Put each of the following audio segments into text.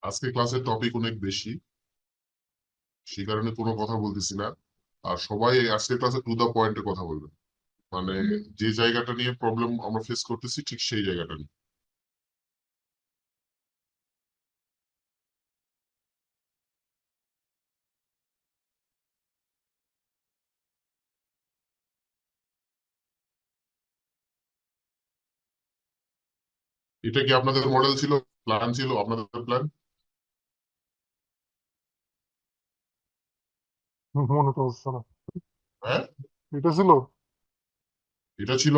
আজকে ক্লাসের টপিক অনেক বেশি, সেই কারণে কোনো কথা বলতেছি না। আর সবাই আজকের ক্লাসে টু দা পয়েন্টে কথা বলবে, মানে যে জায়গাটা নিয়ে প্রবলেম আমরা ফেস করতেছি ঠিক সেই জায়গাটা নিয়ে। এটা কি আপনাদের মডেল ছিল, প্ল্যান ছিল আপনাদের প্ল্যান? মনে তো হচ্ছে না। হ্যাঁ, এটা ছিল। এটা ছিল।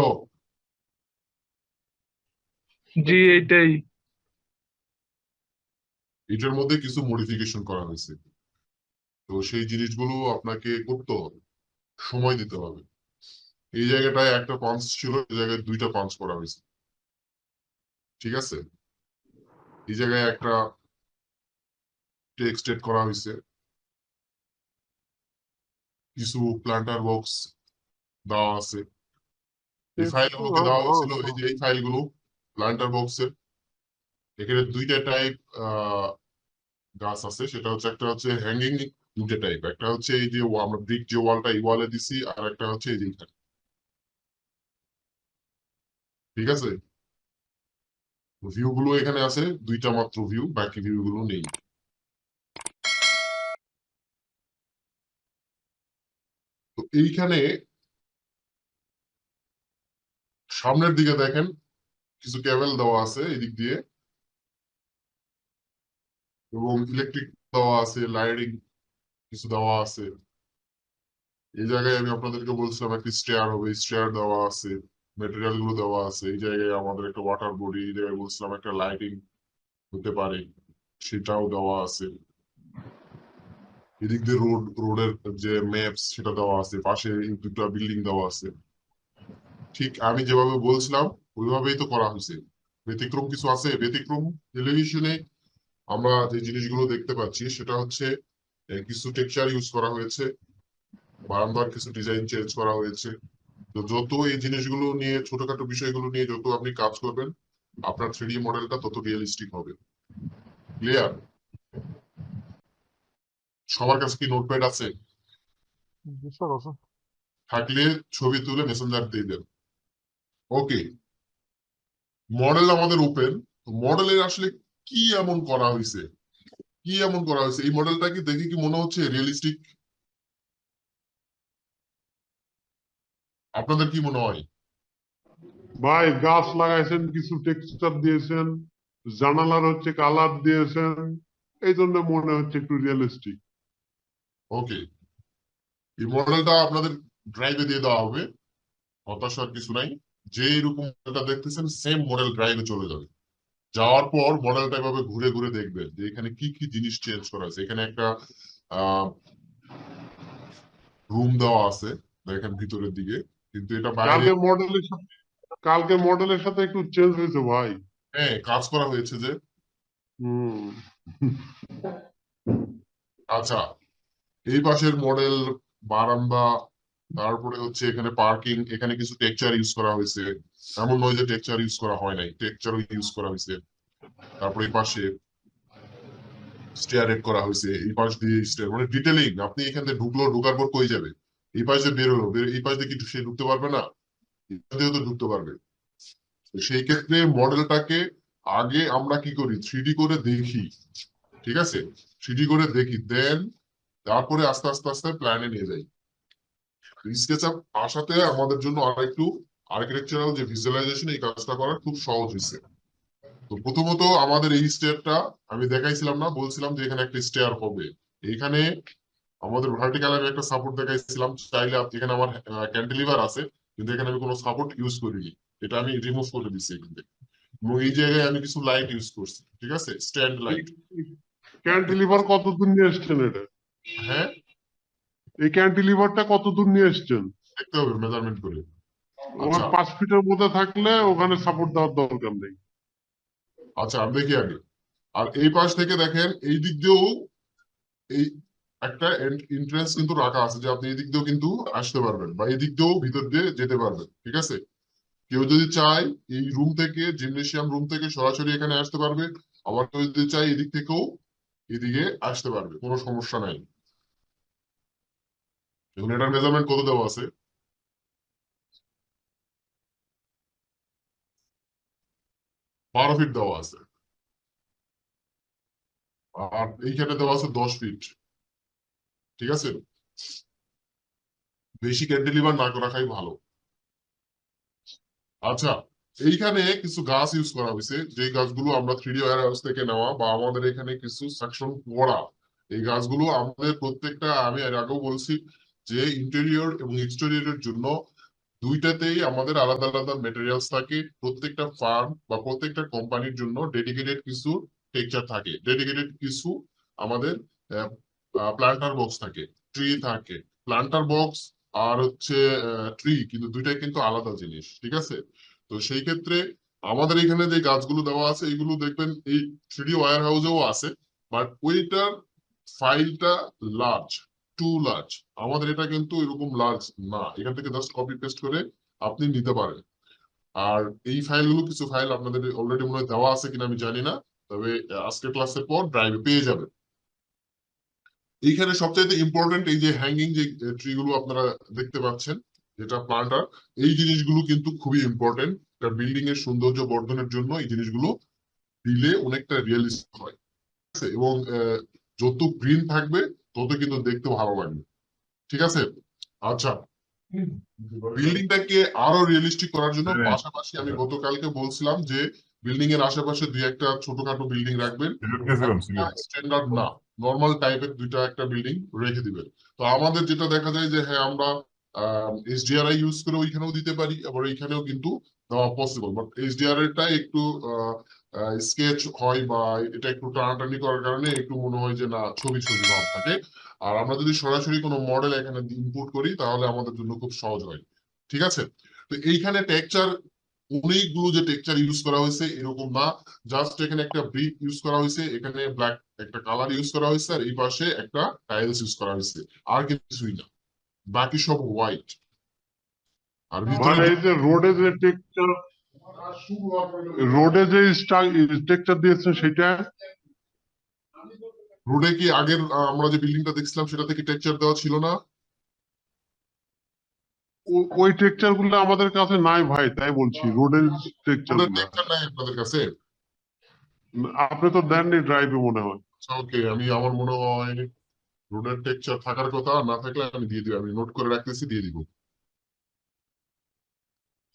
জি, এইটাই। এটার মধ্যে কিছু মডিফিকেশন করা হয়েছে, তো সেই জিনিসগুলো আপনাকে করতে হবে, সময় দিতে হবে। এই জায়গাটায় একটা পাঞ্চ ছিল, এই জায়গায় দুইটা পাঞ্চ করা হয়েছে, ঠিক আছে। এই জায়গায় একটা টেক্সট এড করা হয়েছে, কিছু প্ল্যান্টার বক্স দেওয়া আছে। এই ফাইল গুলোকে দেওয়া হয়েছিল, এই যে এই ফাইলগুলো প্ল্যান্টার বক্সের। এখানে দুইটা টাইপ গাছ আছে, সেটা হচ্ছে একটা হচ্ছে হ্যাঙ্গিং, দুইটা টাইপ। একটা হচ্ছে এই যে আমরা ব্রিক যে ওয়ালটা এই ওয়ালে দিছি, আর একটা হচ্ছে এই যে এইখানে, ঠিক আছে। ভিউ গুলো এখানে আছে দুইটা মাত্র ভিউ, বাকি ভিউ গুলো নেই। তো এইখানে সামনের দিকে দেখেন কিছু কেবল দেওয়া আছে এদিক দিয়ে, এবং ইলেকট্রিক দেওয়া আছে, লাইটিং কিছু দেওয়া আছে। এই জায়গায় আমি আপনাদেরকে বলছিলাম একটা স্টেয়ার হবে, স্টেয়ার দেওয়া আছে, মেটেরিয়াল গুলো দেওয়া আছে। এই জায়গায় আমাদের একটা ওয়াটার বডি, এই জায়গায় বলছিলাম একটা লাইটিং হতে পারে, সেটাও দেওয়া আছে। এদিক দিয়ে রোডের যে ম্যাপস সেটা দেওয়া আছে, পাশে এই দুটো বিল্ডিং দেওয়া আছে। ঠিক আমি যেভাবে বলছিলাম ওইভাবেই তো করা হয়েছে। ব্যতিক্রম কিছু আছে? ব্যতিক্রম টেলিভিশনে আমরা যে জিনিসগুলো দেখতে পাচ্ছি সেটা হচ্ছে কিছু টেক্সচার ইউজ করা হয়েছে, বারান্দার কিছু ডিজাইন চেঞ্জ করা হয়েছে। তো যত এই জিনিসগুলো নিয়ে, ছোটখাটো বিষয়গুলো নিয়ে যত আপনি কাজ করবেন, আপনার থ্রিডি মডেলটা তত রিয়েলিস্টিক হবে। ক্লিয়ার? সবার কাছে কি নোটপ্যাড আছে? বিশ্বাস আছে। থাকলে ছবি তুলে মেসেঞ্জার দিয়ে দেন। ওকে, মডেল আমাদের ওপেন। মডেলের আসলে কি এমন করা হয়েছে, কি এমন করা হয়েছে এই মডেলটা কি দেখে কি মনে হচ্ছে রিয়েলিস্টিক? আপনাদের কি মনে হয়? ভাই গাছ লাগাইছেন, কিছু টেক্সচার দিয়েছেন, জানালার হচ্ছে কালার দিয়েছেন, এই জন্য মনে হচ্ছে একটু রিয়েলিস্টিক। ওকে, এই মডেলটা আপনাদের ড্রাইভে দিয়ে দেওয়া হবে, হতাশার কিছু নাই। যে এরকম মডেলটা দেখতেছেন সেম মডেল ড্রাইভে চলে যাবে। যাওয়ার পর মডেলটা এভাবে ঘুরে ঘুরে দেখবেন যে এখানে কি কি জিনিস চেঞ্জ করা আছে। এখানে একটা রুম দেওয়া আছে দেখেন ভিতরের দিকে, কিন্তু এটা বাইরে। কালকে মডেলের সাথে একটু চেঞ্জ হয়েছে ভাই। হ্যাঁ, কাজ করা হয়েছে যে। হুম। আচ্ছা, এই পাশের মডেল বারান্দা, তারপরে হচ্ছে এখানে পার্কিং, এখানে কিছু টেক্সচার ইউজ করা হয়েছে। এমন নয় যে টেক্সচার ইউজ করা হয় নাই, টেক্সচারও ইউজ করা হয়েছে। তারপরে এই পাশে স্টেয়ার এড করা হয়েছে, এই পাশ দিয়ে স্টেয়ার, মানে ডিটেলিং। আপনি এখান থেকে ঢোকার পর কই যাবে? এই পাশে বেরোলো, এই পাশ দিয়ে কি সে ঢুকতে পারবে না? এখান দিয়েও তো ঢুকতে পারবে। তো সেই ক্ষেত্রে মডেলটাকে আগে আমরা কি করি, থ্রিডি করে দেখি, ঠিক আছে। থ্রিডি করে দেখি, দেন তারপরে আস্তে আস্তে আস্তে প্ল্যানে নিয়ে যাই। স্কেচআপ আসাতে আমাদের জন্য আরেকটু আর্কিটেকচারাল যে ভিজুয়ালাইজেশন, এই কাজটা করা খুব সহজ হয়েছে। তো প্রথমত আমাদের এই স্টেয়ারটা আমি দেখাইছিলাম না, বলছিলাম যে এখানে একটা স্টেয়ার হবে। এখানে আমাদের ভার্টিক্যাল আমি একটা সাপোর্ট দেখাইছিলাম, চাইলে এখানে আমার ক্যান্টিলিভার আছে, কিন্তু এখানে আমি কোনো সাপোর্ট ইউজ করিনি, এটা আমি রিমুভ করে দিচ্ছি এখান থেকে। এবং এই জায়গায় আমি কিছু লাইট ইউজ করছি, ঠিক আছে, স্ট্যান্ড লাইট। ক্যান্টিলিভার কত দূর নিয়ে এসছেন এটা? হ্যাঁ, এই ক্যান্টিলিভারটা কত দূর নিয়ে এসছেন? দেখতে হবে মেজারমেন্ট করে। ওখানে আচ্ছা 5 ফিটের মধ্যে থাকলে ওখানে সাপোর্ট দেওয়ার দরকার নেই। আচ্ছা, আমি দেখি আগে। আর এই পাশ থেকে দেখেন এই দিক দিয়েও এই একটা এন্ট্রান্স কিন্তু রাখা আছে, যে আপনি এই দিক দিয়েও কিন্তু আসতে পারবেন, বা এই দিক দিয়েও ভিতর দিয়ে যেতে পারবেন, ঠিক আছে। কেউ যদি চায় এই রুম থেকে, জিমনেশিয়াম রুম থেকে সরাসরি এখানে আসতে পারবে। আবার কেউ যদি চাই এদিক থেকেও এদিকে আসতে পারবে, কোনো সমস্যা নাই। এখন এটার মেজারমেন্ট কত দেওয়া আছে? 12 ফিট দেওয়া আছে, আর এইখানে দেওয়া আছে 10 ফিট। ঠিক আছে, বেশি ক্যান্টিলিভার না রাখাই ভালো। আচ্ছা, এইখানে কিছু গাছ ইউজ করা হয়েছে, যে গাছগুলো আমরা 3D ওয়্যার হাউস থেকে নেওয়া বা আমাদের এখানে কিছু সেকশন করা। এই গাছগুলো আমাদের প্রত্যেকটা, আমি এর আগেও বলছি যে ইন্টেরিয়র এবং এক্সটেরিয়রের জন্য দুইটাতেই আমাদের আলাদা আলাদা মেটেরিয়ালস থাকে। প্রত্যেকটা ফার্ম বা প্রত্যেকটা কোম্পানির জন্য ডেডিকেটেড কিছু টেক্সচার থাকে, ডেডিকেটেড কিছু আমাদের প্ল্যান্টার বক্স থাকে, ট্রি থাকে। প্ল্যান্টার বক্স আর হচ্ছে ট্রি কিন্তু দুইটাই কিন্তু আলাদা জিনিস, ঠিক আছে? তো সেই ক্ষেত্রে আমাদের এখানে যে গাছগুলো দেওয়া আছে এগুলো দেখবেন এই 3D ওয়্যার হাউসেও আছে, বাট ওইটার ফাইলটা লার্জ, টু লার্জ। আমাদের এটা কিন্তু এরকম লার্জ না, এখান থেকে জাস্ট কপি পেস্ট করে আপনি নিতে পারেন। আর এই ফাইলগুলো, কিছু ফাইল আপনাদের অলরেডি মনে হয় দেওয়া আছে কিনা আমি জানি না, তবে আজকের ক্লাসের পর ড্রাইভে পেয়ে যাবেন। এইখানে সবচাইতে ইম্পর্টেন্ট এই যে হ্যাঙ্গিং যে ট্রি গুলো আপনারা দেখতে পাচ্ছেন, যেটা প্লান্টার, এই জিনিসগুলো কিন্তু খুবই ইম্পর্টেন্ট। একটা বিল্ডিং এর সৌন্দর্য বর্ধনের জন্য এই জিনিসগুলো দিলে অনেকটা রিয়েলিস্টিক হয়, ঠিক আছে? এবং যত গ্রিন থাকবে তত কিন্তু দেখতে ভালো লাগবে, ঠিক আছে? আচ্ছা, বিল্ডিংটাকে আরো রিয়েলিস্টিক করার জন্য পাশাপাশি আমি গতকালকে বলছিলাম যে বিল্ডিং এর আশেপাশে দুই একটা ছোটখাটো বিল্ডিং রাখবেন, স্ট্যান্ডার্ড না, নর্মাল টাইপের দুইটা একটা বিল্ডিং রেখে দিবেন। তো আমাদের যেটা দেখা যায় যে হ্যাঁ, আমরা এসডিআরআই ইউজ করে ওইখানেও দিতে পারি, আবার এইখানেও কিন্তু দেওয়া পসিবল, বাট এইচডিআর এরটা একটু স্কেচ হয় বা এটা একটু টানাটানি করার কারণে একটু মনে হয় যে না, ছবি ছবি ভাব থাকে। আর আমরা যদি সরাসরি কোনো মডেল এখানে ইনপুট করি তাহলে আমাদের জন্য খুব সহজ হয়, ঠিক আছে? তো এইখানে টেক্সচার, অনেকগুলো যে টেক্সচার ইউজ করা হয়েছে এরকম না, জাস্ট এখানে একটা ব্রিক ইউজ করা হয়েছে, এখানে ব্ল্যাক একটা কালার ইউজ করা হয়েছে, আর এই পাশে একটা টাইলস ইউজ করা হয়েছে, আর কিছুই না, বাকি সব হোয়াইট। আর ভিতরে মানে এই যে রোডে যে স্ট্রাকচার দিয়েছেন সেটা রোডে কি আগের আমরা যে বিল্ডিংটা দেখছিলাম সেটা থেকে টেক্সচার দেওয়া ছিল না? ওই টেক্সচার গুলো আমাদের কাছে নাই ভাই, তাই বলছি রোডের টেক্সচার রোডের গুলা টেক্সচার নাই আপনাদের কাছে? আপনি তো দেননি ড্রাইভে মনে হয়। ওকে, আমি আমার মনে হয় রোডের টেক্সচার থাকার কথা, না থাকলে আমি দিয়ে দিব, আমি নোট করে রাখতেছি, দিয়ে দিব।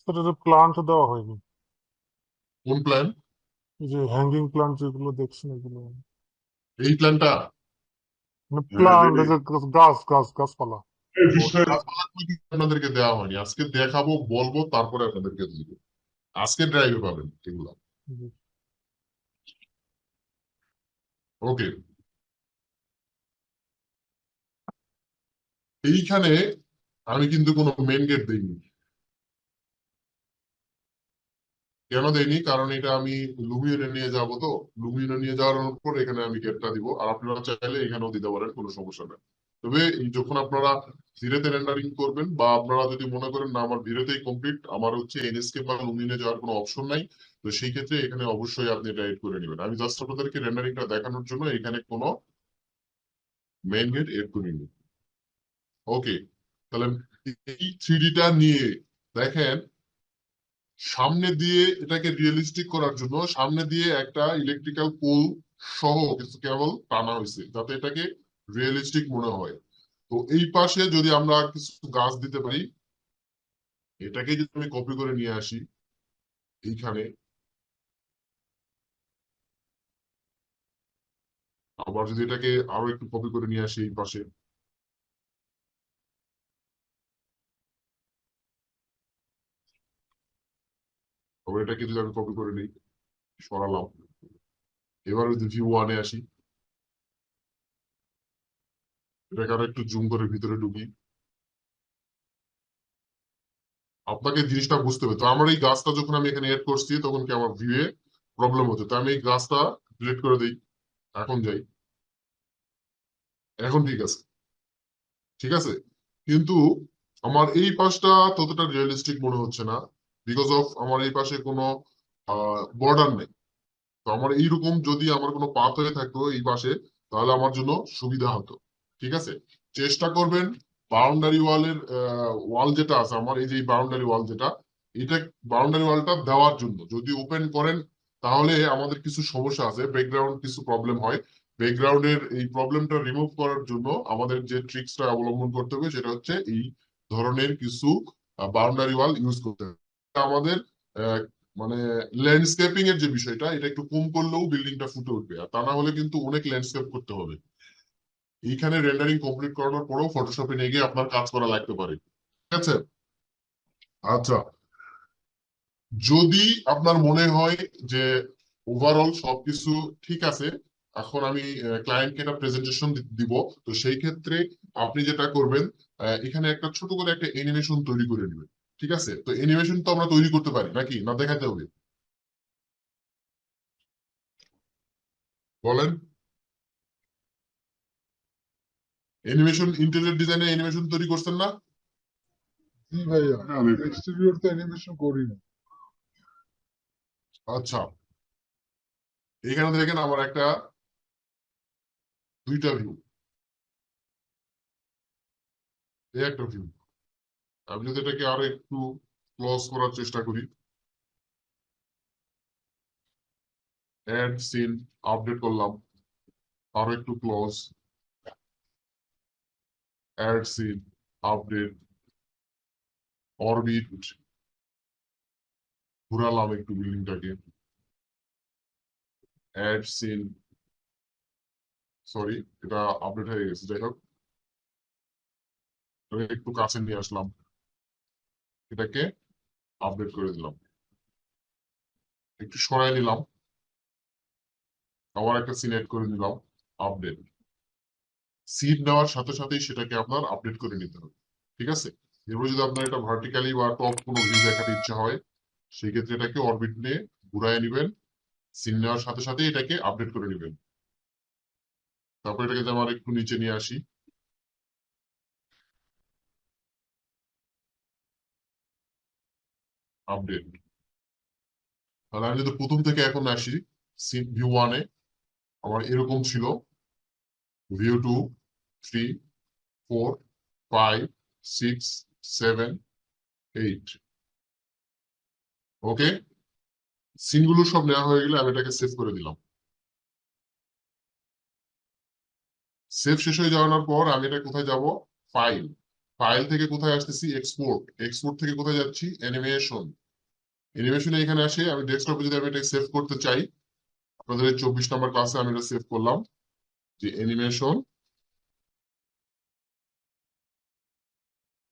সেটা যে প্লান্ট দেওয়া হয়নি, কোন প্ল্যান? এই যে হ্যাঙ্গিং প্লান্ট যেগুলো দেখছেন এগুলো, এই প্ল্যানটা? মানে প্লান্ট, এই যে গাছ গাছ গাছপালা। আপনাদেরকে দেওয়া হয়নি, আজকে দেখাবো, বলবো, তারপরে আপনাদেরকে দিব। আজকে ড্রাইভে পাবেন এগুলা। জি। ওকে, এইখানে আমি কিন্তু কোনো মেন গেট দেইনি। কেন দেয়নি? কারণ এটা আমি লুমিয়নে নিয়ে যাব, তো লুমিয়নে নিয়ে যাওয়ার পর এখানে আমি গেটটা দিব, আর আপনারা চাইলে এখানেও দিতে পারেন, কোনো সমস্যা নেই। তবে যখন আপনারা ধীরেতে রেন্ডারিং করবেন বা আপনারা যদি মনে করেন না আমার ধীরেতেই কমপ্লিট, আমার হচ্ছে এনএসকে বা লুমিয়নে যাওয়ার কোনো অপশন নাই, তো সেই ক্ষেত্রে এখানে অবশ্যই আপনি এটা এড করে নেবেন। আমি জাস্ট আপনাদেরকে রেন্ডারিংটা দেখানোর জন্য এখানে কোনো মেইন গেট এড করিনি। ওকে, তাহলে এই 3Dটা নিয়ে দেখেন, সামনে দিয়ে এটাকে রিয়েলিস্টিক করার জন্য সামনে দিয়ে একটা ইলেকট্রিক্যাল পোল সহ কিছু কেবল টানা হয়েছে যাতে এটাকে রিয়েলিস্টিক মনে হয়। তো এই পাশে যদি আমরা কিছু গাছ দিতে পারি, এটাকে যদি আমি কপি করে নিয়ে আসি এইখানে, আবার যদি এটাকে আরো একটু কপি করে নিয়ে আসি এই পাশে, আবার এটাকে যদি আমি কপি করে নিই, সরালাম, এবার যদি ভিউ ওয়ানে আসি, এটাকে আরো একটু জুম করে ভিতরে ঢুকি, আপনাকে জিনিসটা বুঝতে হবে। তো আমার এই গাছটা যখন আমি এখানে এড করছি তখন কি আমার ভিউয়ে প্রবলেম হচ্ছে, তো আমি এই গাছটা ডিলিট করে দিই। এখন যাই, এখন ঠিক আছে, ঠিক আছে। কিন্তু আমার এই পাশটা ততটা রিয়েলিস্টিক মনে হচ্ছে না, বিকজ অফ আমার এই পাশে কোনো বর্ডার নেই। তো আমার এইরকম যদি আমার কোনো পাথ হয়ে থাকতো এই পাশে, তাহলে আমার জন্য সুবিধা হতো। ঠিক আছে, চেষ্টা করবেন বাউন্ডারি ওয়ালের ওয়াল যেটা আছে আমার, এই যে বাউন্ডারি ওয়াল যেটা, এটা বাউন্ডারি ওয়ালটা দেওয়ার জন্য যদি ওপেন করেন, তাহলে আমাদের কিছু সমস্যা আছে, ব্যাকগ্রাউন্ড কিছু প্রবলেম হয়। ব্যাকগ্রাউন্ডের এই প্রবলেমটা রিমুভ করার জন্য আমাদের যে ট্রিক্সটা অবলম্বন করতে হবে সেটা হচ্ছে এই ধরনের কিছু বাউন্ডারি ওয়াল ইউজ করতে হবে। আমাদের আহ, মানে ল্যান্ডস্কেপিং এর যে বিষয়টা, এটা একটু কম করলেও বিল্ডিংটা ফুটে উঠবে, আর তা না হলে কিন্তু অনেক ল্যান্ডস্কেপ করতে হবে। এইখানে রেন্ডারিং কমপ্লিট করানোর পরেও ফটোশপে নিয়ে গিয়ে আপনার কাজ করা লাগতে পারে। ঠিক আছে, আচ্ছা, যদি আপনার মনে হয় যে ওভারঅল সবকিছু ঠিক আছে, এখন আমি ক্লায়েন্টকে একটা প্রেজেন্টেশন দিব, তো সেই ক্ষেত্রে আপনি যেটা করবেন, এখানে একটা ছোট করে একটা অ্যানিমেশন তৈরি করে নেবেন। ঠিক আছে, তো অ্যানিমেশন তো আমরা তৈরি করতে পারি নাকি, না দেখাতে হবে? বলেন। অ্যানিমেশন, ইন্টেরিয়র ডিজাইনে অ্যানিমেশন তৈরি করছেন না? জি ভাইয়া, জানি না। এক্সটেরিয়র তো অ্যানিমেশন করি না। আচ্ছা, এখানে দেখেন আমার একটা দুইটা ভিউ, এই একটা ভিউ। আমি যদি এটাকে আরো একটু ক্লোজ করার চেষ্টা করি, অ্যাড সিন, আপডেট করলাম, আরো একটু close, add scene, update, orbit, ঘুরালাম একটু বিল্ডিংটাকে, অ্যাড সিন, সরি এটা আপডেট হয়ে গেছে, যাই হোক আমি একটু কাছে নিয়ে আসলাম, এটাকে আপডেট করে দিলাম, একটু সরাই নিলাম, আবার একটা সিন এড করে নিলাম, আপডেট। সিট নেওয়ার সাথে সাথেই সেটাকে আপনার আপডেট করে নিতে হবে। ঠিক আছে, এরপর যদি আপনার এটা ভার্টিক্যালি বা টপ কোনো ভিউ দেখাতে ইচ্ছা হয়, সেই ক্ষেত্রে এটাকে অরবিট নিয়ে ঘুরায় নিবেন, সিন নেওয়ার সাথে সাথে এটাকে আপডেট করে নেবেন। তারপর এটাকে যেমন একটু নিচে নিয়ে আসি, আপডেট। তাহলে আমি যদি প্রথম থেকে এখন আসি, সিন ভিউ ওয়ানে আমার এরকম ছিল, view two, three, four, five, six, seven, eight. Okay, সিনগুলো সব নেওয়া হয়ে গেলে আমি এটাকে সেভ করে দিলাম। সেভ শেষ হয়ে যাওয়ার পর আমি এটা কোথায় যাব? ফাইল, ফাইল থেকে কোথায় আসতেছি? এক্সপোর্ট, এক্সপোর্ট থেকে কোথায় যাচ্ছি? অ্যানিমেশন, অ্যানিমেশনে এখানে আসে আমি ডেস্কটপে যদি আমি এটা সেভ করতে চাই, আপনাদের 24 নম্বর ক্লাসে আমি এটা সেভ করলাম, যে animation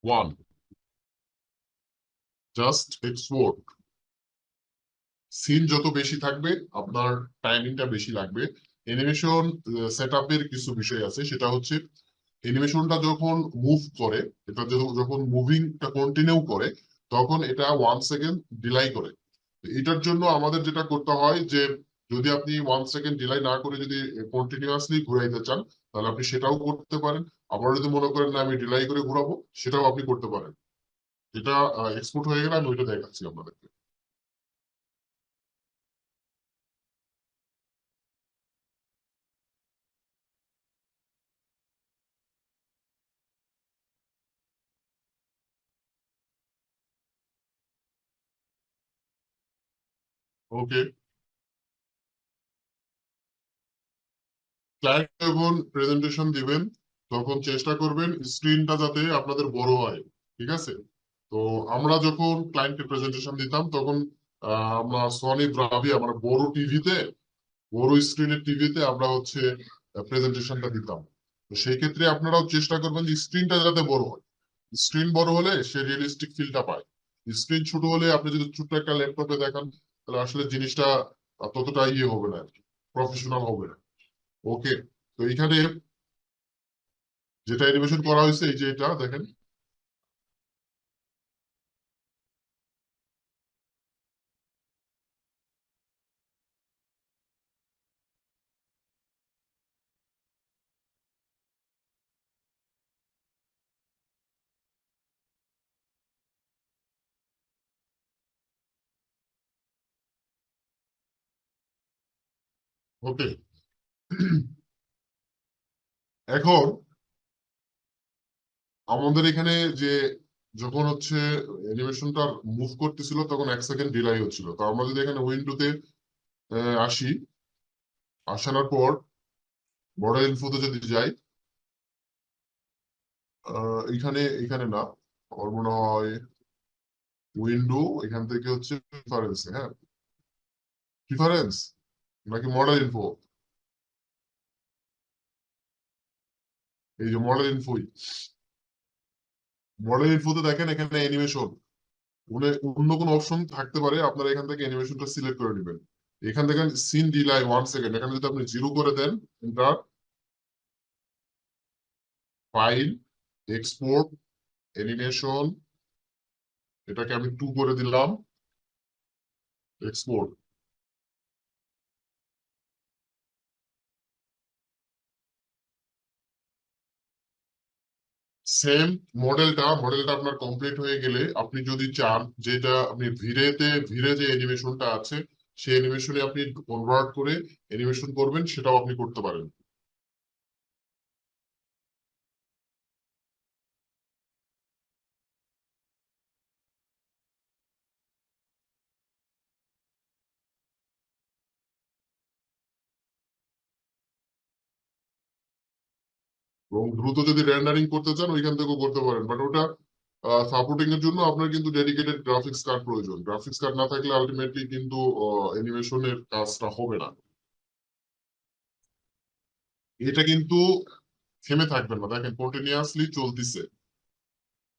one, just export. Scene যত বেশি থাকবে আপনার টাইমিংটা বেশি লাগবে। অ্যানিমেশন সেটআপের কিছু বিষয় আছে, সেটা হচ্ছে অ্যানিমেশনটা যখন মুভ করে, এটা যখন মুভিংটা কন্টিনিউ করে, তখন এটা 1 সেকেন্ড ডিলাই করে। তো এটার জন্য আমাদের যেটা করতে হয় যে, যদি আপনি 1 সেকেন্ড ডিলাই না করে যদি কন্টিনিউয়াসলি ঘুরাইতে চান, তাহলে আপনি সেটাও করতে পারেন। আবার যদি মনে করেন না আমি ডিলাই করে ঘুরাবো, সেটাও আপনি করতে পারেন। এটা এক্সপোর্ট হয়ে গেলে আমি ওইটা দেখাচ্ছি আপনাদেরকে। ওকে, ক্লায়েন্ট যখন প্রেজেন্টেশন দিবেন, তখন চেষ্টা করবেন স্ক্রিনটা যাতে আপনাদের বড় হয়। ঠিক আছে, তো আমরা যখন ক্লায়েন্টকে প্রেজেন্টেশন দিতাম, তখন আমরা সনি ব্রাভি, আমরা বড় টিভিতে, বড় স্ক্রিনের টিভিতে আমরা হচ্ছে প্রেজেন্টেশনটা দিতাম। তো সেই ক্ষেত্রে আপনারাও চেষ্টা করবেন যে স্ক্রিনটা যাতে বড় হয়। স্ক্রিন বড় হলে সে রিয়েলিস্টিক ফিলটা পায়। স্ক্রিন ছোট হলে আপনি যদি ছোট্ট একটা ল্যাপটপে দেখান, তাহলে আসলে জিনিসটা ততটা ইয়ে হবে না আর কি, প্রফেশনাল হবে না। ওকে, তো এখানে যেটা অ্যানিমেশন করা হয়েছে, এই যে এটা দেখেন, ওকে। এখন আমাদের এখানে যে যখন হচ্ছে অ্যানিমেশনটা মুভ করতেছিল তখন 1 সেকেন্ড ডিলাই হচ্ছিল। তো আমরা যদি এখানে উইন্ডোতে আসি, আসানোর পর মডেল ইনফোতে যদি যাই, এখানে এখানে না, আমার মনে হয় উইন্ডো, এখান থেকে হচ্ছে প্রিফারেন্স, হ্যাঁ প্রিফারেন্স নাকি মডেল ইনফো, এই যে মডেল ইনফোই, মডেল ইনফোতে দেখেন এখানে অ্যানিমেশন, অন্য কোনো অপশন থাকতে পারে, আপনারা এখান থেকে অ্যানিমেশনটা সিলেক্ট করে নেবেন। এখান থেকে সিন ডিলাই 1 সেকেন্ড, এখানে যদি আপনি 0 করে দেন, এন্টার, ফাইল, এক্সপোর্ট, অ্যানিমেশন, এটাকে আমি 2 করে দিলাম, এক্সপোর্ট। সেম মডেলটা আপনার কমপ্লিট হয়ে গেলে আপনি যদি চান যেটা আপনি ভিড়ে যে অ্যানিমেশনটা আছে সেই অ্যানিমেশনে আপনি কনভার্ট করে অ্যানিমেশন করবেন, সেটাও আপনি করতে পারেন। এবং দ্রুত যদি রেন্ডারিং করতে চান ওইখান থেকেও করতে পারেন, বাট ওটা সাপোর্টিং এর জন্য আপনার কিন্তু ডেডিকেটেড গ্রাফিক্স কার্ড প্রয়োজন। গ্রাফিক্স কার্ড না থাকলে আলটিমেটলি কিন্তু অ্যানিমেশনের কাজটা হবে না। এটা কিন্তু থেমে থাকবেন না, দেখেন কন্টিনিউয়াসলি চলতেছে,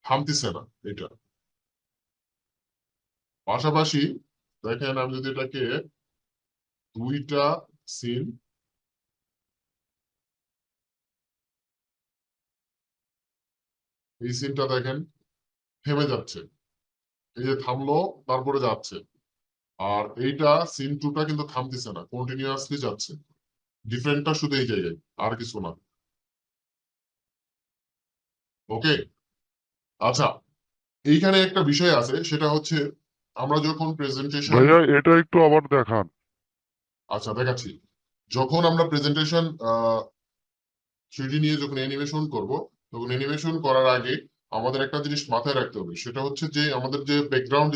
থামতেছে না এটা। পাশাপাশি দেখেন আমি যদি এটাকে 2টা সিন, এই সিনটা দেখেন থেমে যাচ্ছে, এই যে থামলো তারপরে যাচ্ছে, আর এইটা সিন 2টা কিন্তু থামতেছে না, কন্টিনিউয়াসলি যাচ্ছে। ডিফারেন্টটা শুধু এই জায়গায়, আর কিছু না। ওকে, আচ্ছা, এইখানে একটা বিষয় আছে, সেটা হচ্ছে আমরা যখন প্রেজেন্টেশন, ভাইয়া এটা একটু আবার দেখান। আচ্ছা দেখাচ্ছি, যখন আমরা প্রেজেন্টেশন 3D নিয়ে যখন অ্যানিমেশন করব, তখন অ্যানিমেশন করার আগে আমাদের একটা জিনিস মাথায় রাখতে হবে, সেটা হচ্ছে যে আমাদের যে ব্যাকগ্রাউন্ড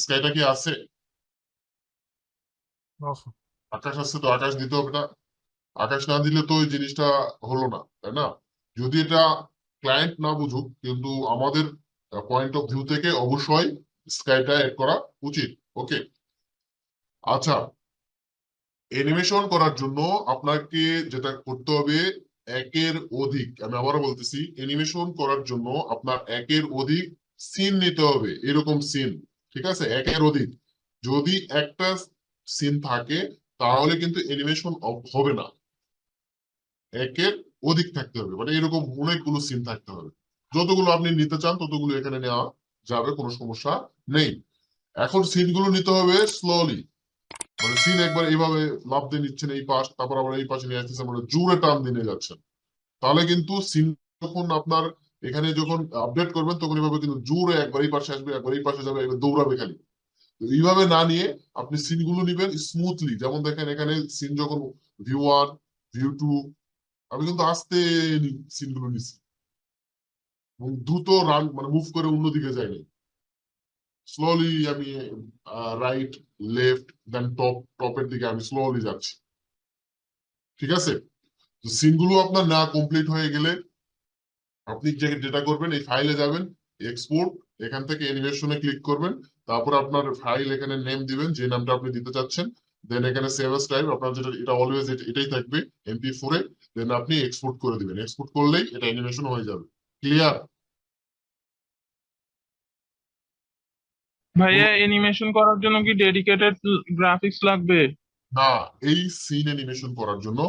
স্কাইটা কি আছে, আচ্ছা, আকাশ আছে, তো আকাশ দিতে হবে না, আকাশ না দিলে তো ওই জিনিসটা হলো না, তাই না? যদি এটা ক্লায়েন্ট না বুঝুক, কিন্তু আমাদের পয়েন্ট অফ ভিউ থেকে অবশ্যই স্কাইটা এড করা উচিত। ওকে, আচ্ছা, অ্যানিমেশন করার জন্য আপনাকে যেটা করতে হবে, একের অধিক, আমি আবারও বলতেছি, অ্যানিমেশন করার জন্য আপনার একের অধিক সিন নিতে হবে, এরকম সিন, ঠিক আছে, একের অধিক। যদি একটা সিন থাকে তাহলে কিন্তু অ্যানিমেশন হবে না, একের অধিক থাকতে হবে, মানে এরকম অনেকগুলো সিন থাকতে হবে। যতগুলো আপনি নিতে চান ততগুলো এখানে নেওয়া যাবে, কোনো সমস্যা নেই। এখন সিনগুলো নিতে হবে স্লোলি, মানে সিন একবার এইভাবে লাফ দিয়ে নিচ্ছেন এই পাশ, তারপর আবার এই পাশে নিয়ে আসতেছেন, মানে জোরে টান দিয়ে নিয়ে যাচ্ছেন, তাহলে কিন্তু সিন যখন আপনার এখানে যখন আপডেট করবেন তখন এইভাবে কিন্তু জোরে একবার এই পাশে আসবে, একবার এই পাশে যাবে, এবার দৌড়াবে খালি। তো এইভাবে না নিয়ে আপনি সিনগুলো নিবেন স্মুথলি, যেমন দেখেন এখানে সিন যখন ভিউ 1, ভিউ 2, আমি কিন্তু আস্তে সিনগুলো নিচ্ছি এবং দ্রুত রান মানে মুভ করে অন্যদিকে যায়নি, স্লোলি আমি রাইট, লেফট, দেন টপের দিকে আমি স্লোলি যাচ্ছি, ঠিক আছে? তো সিনগুলো আপনার না কমপ্লিট হয়ে গেলে আপনি যেটা করবেন, এই ফাইলে যাবেন, এক্সপোর্ট, এখান থেকে অ্যানিমেশনে ক্লিক করবেন, তারপর আপনার ফাইল এখানে নেম দিবেন যে নামটা আপনি দিতে চাচ্ছেন, দেন এখানে সেভ এস টাইপ আপনার যেটা, এটা অলওয়েজ এটাই থাকবে MP4 এ, দেন আপনি এক্সপোর্ট করে দিবেন, এক্সপোর্ট করলেই এটা অ্যানিমেশন হয়ে যাবে। ক্লিয়ার? ভাইয়া অ্যানিমেশন করার জন্য কি ডেডিকেটেড গ্রাফিক্স লাগবে? না, এই সিন অ্যানিমেশন করার জন্য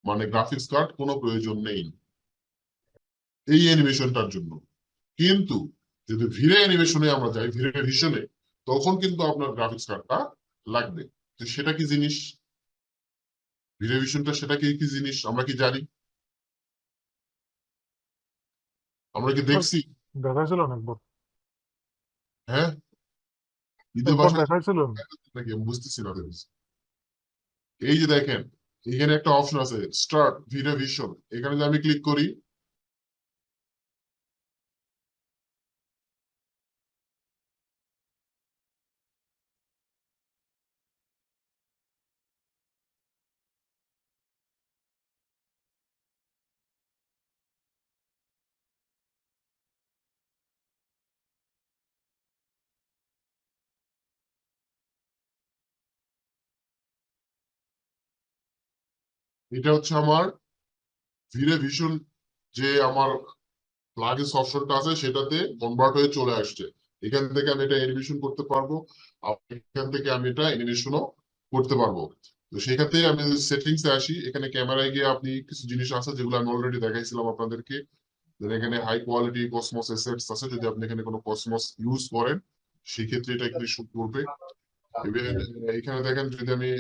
মানে গ্রাফিক্স কার্ড কোনো প্রয়োজন নেই এই অ্যানিমেশনটার জন্য। কিন্তু যদি ভিরে অ্যানিমেশনে আমরা যাই, ভিরে ভিশনে, তখন কিন্তু আপনার গ্রাফিক্স কার্ডটা লাগবে। তো সেটা কি জিনিস, ভিরে ভিশনটা সেটা কি কি জিনিস আমরা কি জানি, আমরা কি দেখছি? দেখাইছিলেন একবার, হ্যাঁ, ঈদের একবার বাসায় দেখাইছিলেন। নাকি আমি বুঝতেছি না। এই যে দেখেন এখানে একটা অপশন আছে স্টার্ট ভিডিও ভিশন, এখানে যদি আমি ক্লিক করি, এটা হচ্ছে আমার ভিডিও ভিশন, যে আমার প্লাগইনস অপশনটা আছে সেটাতে কনভার্ট হয়ে চলে আসছে। এখান থেকে আমি এটা অ্যানিমেশন করতে পারবো, আর এখান থেকে আমি এটা অ্যানিমেশনও করতে পারবো। তো সেক্ষেত্রে আমি সেটিংস এ আসি, এখানে ক্যামেরায় গিয়ে আপনি কিছু জিনিস আছে যেগুলো আমি অলরেডি দেখাইছিলাম আপনাদেরকে। যেন এখানে হাই কোয়ালিটি কসমস এসেটস আছে, যদি আপনি এখানে কোনো কসমস ইউজ করেন সেক্ষেত্রে এটা এখানে শুট করবে। ইভেন এখানে দেখেন যদি আমি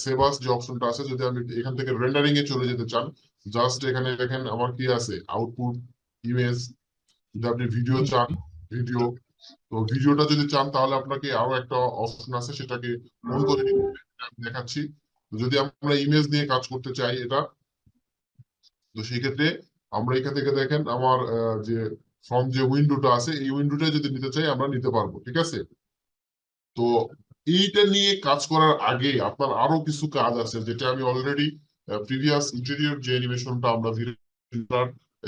সেভাস যে অপশনটা আছে, যদি আমি এখান থেকে রেন্ডারিং এ চলে যেতে চান, জাস্ট এখানে দেখেন আমার কি আছে আউটপুট ইমেজ। যদি আপনি ভিডিও চান, ভিডিও, তো ভিডিওটা যদি চান তাহলে আপনাকে আরো একটা অপশন আছে, সেটাকে অন করে নিতে হবে। এটা আমি দেখাচ্ছি। তো যদি আমরা ইমেজ নিয়ে কাজ করতে চাই এটা, তো সেই ক্ষেত্রে আমরা এখান থেকে দেখেন আমার যে ফ্রম যে উইন্ডোটা আছে এই উইন্ডোটা যদি নিতে চাই আমরা নিতে পারবো, ঠিক আছে। তো এইটা নিয়ে কাজ করার আগে আপনার আরো কিছু কাজ আছে, যেটা আমি অলরেডি প্রিভিয়াস ইন্টেরিয়র যে অ্যানিমেশনটা আমরা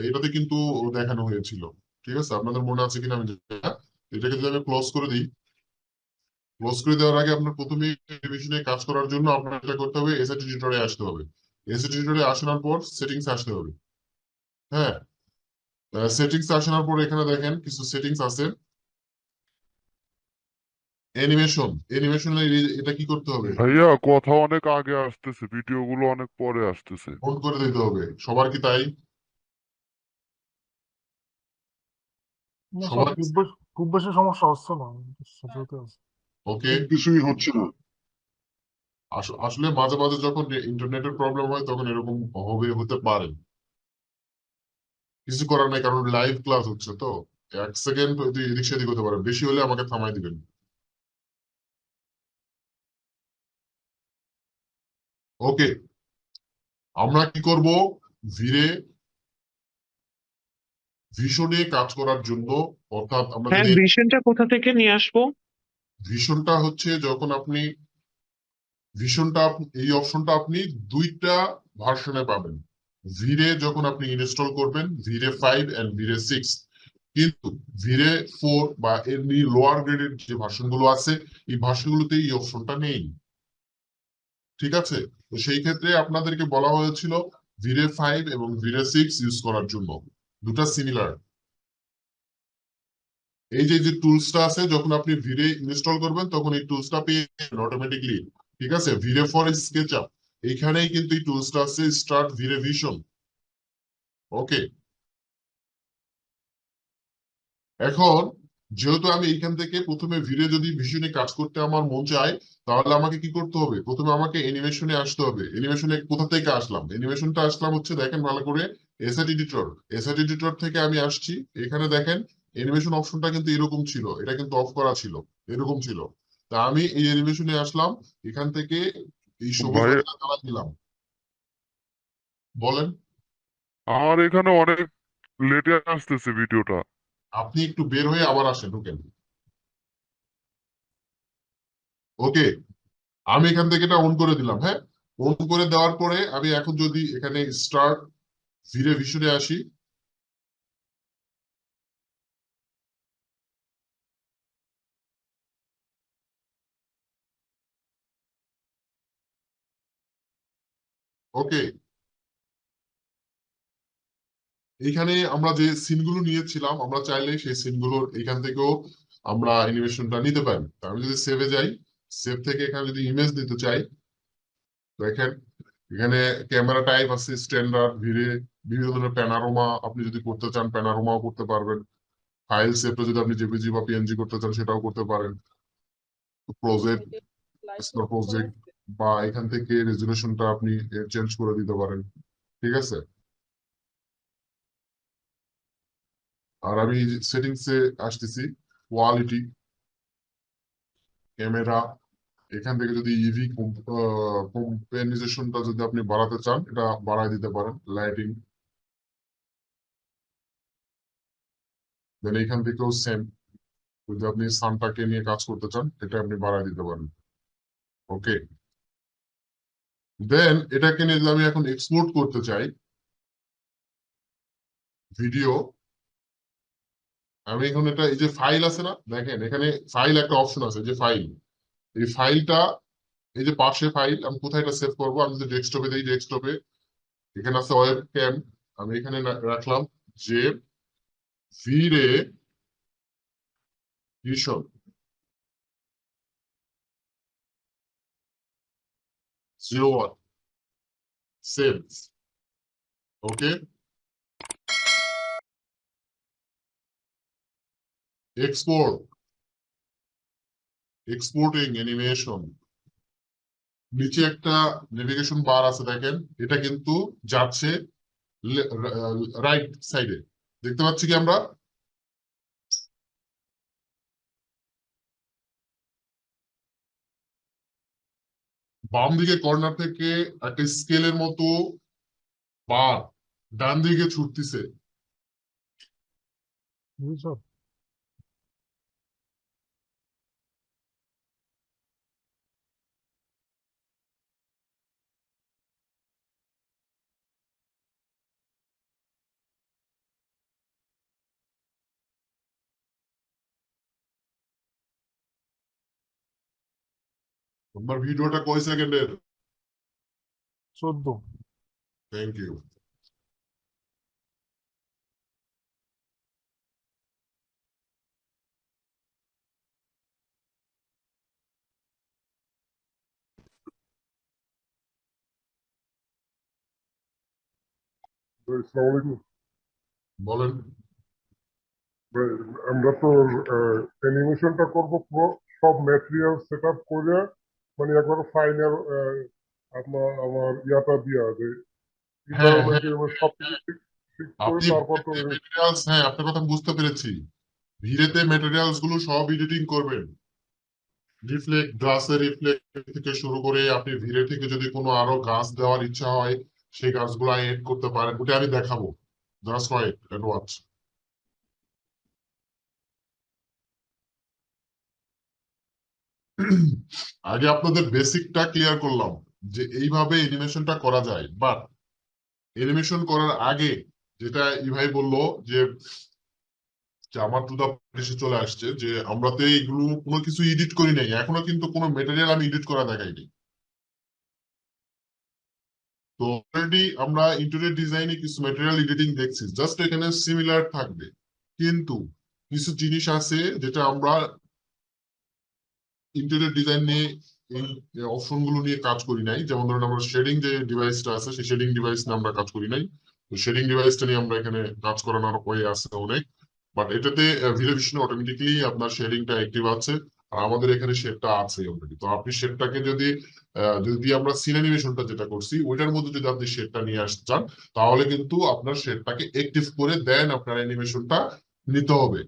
এটাতে কিন্তু দেখানো হয়েছিল। ঠিক আছে, আপনাদের মনে আছে কিনা আমি জানি না। এটাকে যদি আমি ক্লোজ করে দিই, ক্লোজ করে দেওয়ার আগে আপনার প্রথমে অ্যানিমেশনে কাজ করার জন্য আপনার এটা করতে হবে, এসএট এডিটরে আসতে হবে। এসএট এডিটরে আসার পর সেটিংস আসতে হবে। হ্যাঁ, সেটিংস আসার পর এখানে দেখেন কিছু সেটিংস আছে, অ্যানিমেশন, অ্যানিমেশনে এটা কি করতে হবে, ভাইয়া কথা অনেক আগে আসতেছে, ভিডিও গুলো অনেক পরে আসতেছে। অন করে দিতে হবে। সবার কি তাই? না স্যার, সবার, খুব বেশি সমস্যা হচ্ছে না, সেটাতে আছে। ওকে। খুব কিছুই হচ্ছে না। আসলে মাঝে মাঝে যখন ইন্টারনেটের প্রবলেম হয় তখন এরকম হতে পারে, কিছু করার নাই, কারণ লাইভ ক্লাস হচ্ছে তো। 1 সেকেন্ড এদিক সেদিক হতে পারে, বেশি হলে আমাকে থামাই দিবেন। ওকে, আমরা কি করব, ভিড়ে ভীষণে কাজ করার জন্য, অর্থাৎ আমরা হ্যাঁ, যদি ভিশনটা কোথা থেকে নিয়ে আসবো? ভীষণটা হচ্ছে যখন আপনি এই অপশনটা আপনি দুইটা ভার্সনে পাবেন। ভিরে যখন আপনি ইনস্টল করবেন, ভিরে 5 এন্ড ভিরে 6, কিন্তু ভিরে 4 বা এমনি লোয়ার গ্রেডের যে ভার্সন গুলো আছে এই ভার্সন গুলোতে এই অপশনটা নেই। ঠিক আছে, তো সেই ক্ষেত্রে আপনাদেরকে বলা হয়েছিল ভিরে 5 এবং ভিরে 6 ইউজ করার জন্য, দুটা সিমিলার। এই যে টুলসটা আছে, যখন আপনি ভিরে ইনস্টল করবেন তখন এই টুলসটা পেয়ে যাবেন অটোমেটিকলি। ঠিক আছে, ভিরে ফর স্কেচআপ, এইখানেই কিন্তু এই টুলসটা আছে, স্টার্ট ভিরে ভিশন। ওকে, এখন যেহেতু আমি এইখান থেকে প্রথমে ভিরে যদি ভিশনে কাজ করতে আমার মন চায়, তাহলে আমাকে কি করতে হবে, প্রথমে আমাকে অ্যানিমেশনে আসতে হবে। অ্যানিমেশনে কোথা থেকে আসলাম, অ্যানিমেশনটা আসলাম হচ্ছে দেখেন ভালো করে এসএট এডিটর। এসএট এডিটর থেকে আমি আসছি, এখানে দেখেন অ্যানিমেশন অপশনটা কিন্তু এরকম ছিল, এটা কিন্তু অফ করা ছিল, এরকম ছিল। তা আমি এই অ্যানিমেশনে আসলাম, এখান থেকে এই সবুজ ভাই, বাতিটা জ্বালা দিলাম। বলেন। আমার এখানে অনেক লেটে আসতেছে ভিডিওটা। আপনি একটু বের হয়ে আবার আসেন, ঢুকেন। ওকে, আমি এখান থেকে এটা অন করে দিলাম। হ্যাঁ, অন করে দেওয়ার পরে আমি এখন যদি এখানে স্টার্ট ভিরে ভিশনে আসি, ওকে, এইখানে আমরা যে সিনগুলো নিয়েছিলাম আমরা চাইলে সেই সিনগুলোর এখান থেকেও আমরা অ্যানিমেশনটা নিতে পারি। তা আমি যদি সেভে যাই, সেভ থেকে এখানে যদি ইমেজ দিতে চাই, দেখেন এখানে ক্যামেরা টাইপ আছে স্ট্যান্ডার্ড, ভিরে বিভিন্ন ধরনের প্যানারোমা, আপনি যদি করতে চান প্যানারোমাও করতে পারবেন। ফাইল সেভটা যদি আপনি জেপিজি বা পিএনজি করতে চান সেটাও করতে পারেন। প্রজেক্ট, প্রজেক্ট, বা এখান থেকে রেজুলেশনটা আপনি চেঞ্জ করে দিতে পারেন। ঠিক আছে, আর আমি সেটিংস এ আসতেছি, কোয়ালিটি, ক্যামেরা, এখান থেকে যদি ইভি কম্পেনসেশনটা যদি আপনি বাড়াতে চান, এটা বাড়ায় দিতে পারেন, লাইটিং। দেন এখান থেকেও সেম, যদি আপনি সানটাকে নিয়ে কাজ করতে চান, এটা আপনি বাড়ায় দিতে পারেন। ওকে, দেন এটাকে নিয়ে যদি আমি এখন এক্সপোর্ট করতে চাই ভিডিও, আমি এখন এটা, এই যে ফাইল আছে না, দেখেন এখানে ফাইল একটা অপশন আছে, যে ফাইল, এই ফাইলটা, এই যে পাশে ফাইল, আমি কোথায় এটা সেভ করবো, আমি যদি ডেস্কটপে দিই, ডেস্কটপে এখানে আছে ওয়েব ক্যাম, আমি এখানে রাখলাম যে ভিরে ভিশন 01 সেভ। ওকে, এক্সপোর্ট, এক্সপোর্টিং অ্যানিমেশন, নিচে একটা নেভিগেশন বার আছে দেখেন, এটা কিন্তু যাচ্ছে রাইট সাইডে, দেখতে পাচ্ছি কি আমরা? বাম দিকে কর্নার থেকে একটা স্কেলের মতো বার ডান দিকে ছুটতেছে। জি স্যার। তোমার ভিডিওটা কয় সেকেন্ডের? 14। Thank you. আসসালামু আলাইকুম বলেন। ভাই, আমরা তো অ্যানিমেশনটা করবো পুরো সব ম্যাটেরিয়াল সেট আপ করে, মানে একবার ফাইনাল আপনার আমার ইয়াটা দিয়া যে হ্যাঁ হ্যাঁ, এনভায়রনমেন্ট সবকিছু ঠিক ঠিক করে আপনি তারপর তো মেটেরিয়ালস, হ্যাঁ আপনার কথা বুঝতে পেরেছি, ভিড়েতে মেটেরিয়ালস গুলো সব এডিটিং করবেন, রিফ্লেক্ট, গ্লাসের রিফ্লেক্ট থেকে শুরু করে আপনি ভিড়ে থেকে যদি কোনো আরো গাছ দেওয়ার ইচ্ছা হয়, সেই গাছগুলো এড করতে পারেন, ওটা আমি দেখাবো। Just wait and watch. আগে আপনাদের বেসিকটা ক্লিয়ার করলাম যে এইভাবে এনিমেশনটা করা যায়, বাট এনিমেশন করার আগে যেটা ইভাই বললো যে যে আমার টুদা এসে চলে আসছে, যে আমরা তো এইগুলো কোনো কিছু এডিট করি নাই এখনো, কিন্তু কোনো মেটেরিয়াল আমি এডিট করা দেখাইনি। তো অলরেডি আমরা ইন্টেরিয়র ডিজাইনে কিছু ম্যাটেরিয়াল এডিটিং দেখছি, জাস্ট এখানে সিমিলার থাকবে, কিন্তু কিছু জিনিস আছে যেটা আমরা ইন্টেরিয়র ডিজাইন নিয়ে, এই অপশন গুলো নিয়ে কাজ করি নাই। যেমন ধরুন আমরা শেডিং যে ডিভাইসটা আছে, সেই শেডিং ডিভাইস নিয়ে আমরা কাজ করি নাই। তো শেডিং ডিভাইসটা নিয়ে আমরা এখানে কাজ করানোর ওয়ে আছে অনেক, বাট এটাতে ভিডিও ভিশনে অটোমেটিকলি আপনার শেডিংটা অ্যাক্টিভ আছে, আর আমাদের এখানে শেডটা আছে অলরেডি। তো আপনি শেডটাকে যদি যদি আমরা সিন অ্যানিমেশনটা যেটা করছি ওইটার মধ্যে যদি আপনি শেডটা নিয়ে আসতে চান, তাহলে কিন্তু আপনার শেডটাকে অ্যাক্টিভ করে দেন আপনার অ্যানিমেশনটা নিতে হবে।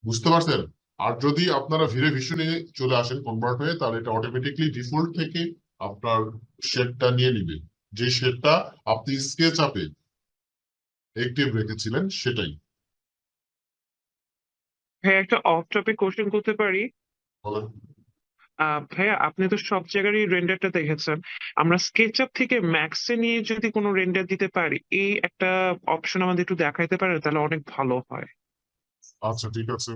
বুঝতে পারছেন? আর যদি আপনারা ভিরে ভিশনে চলে আসেন কনভার্ট হয়ে, তাহলে এটা অটোমেটিকলি ডিফল্ট থেকে আপনার শেডটা নিয়ে নিবে, যে শেডটা আপনি স্কেচ আপে অ্যাক্টিভ রেখেছিলেন সেটাই। হ্যাঁ, একটা অফ টপিক কোশ্চেন করতে পারি? বলেন। ভাইয়া, আপনি তো সব জায়গারই রেন্ডারটা দেখেছেন, আমরা স্কেচআপ থেকে ম্যাক্সে নিয়ে যদি কোনো রেন্ডার দিতে পারি, এই একটা অপশন আমাদের একটু দেখাইতে পারেন, তাহলে অনেক ভালো হয়। আচ্ছা ঠিক আছে।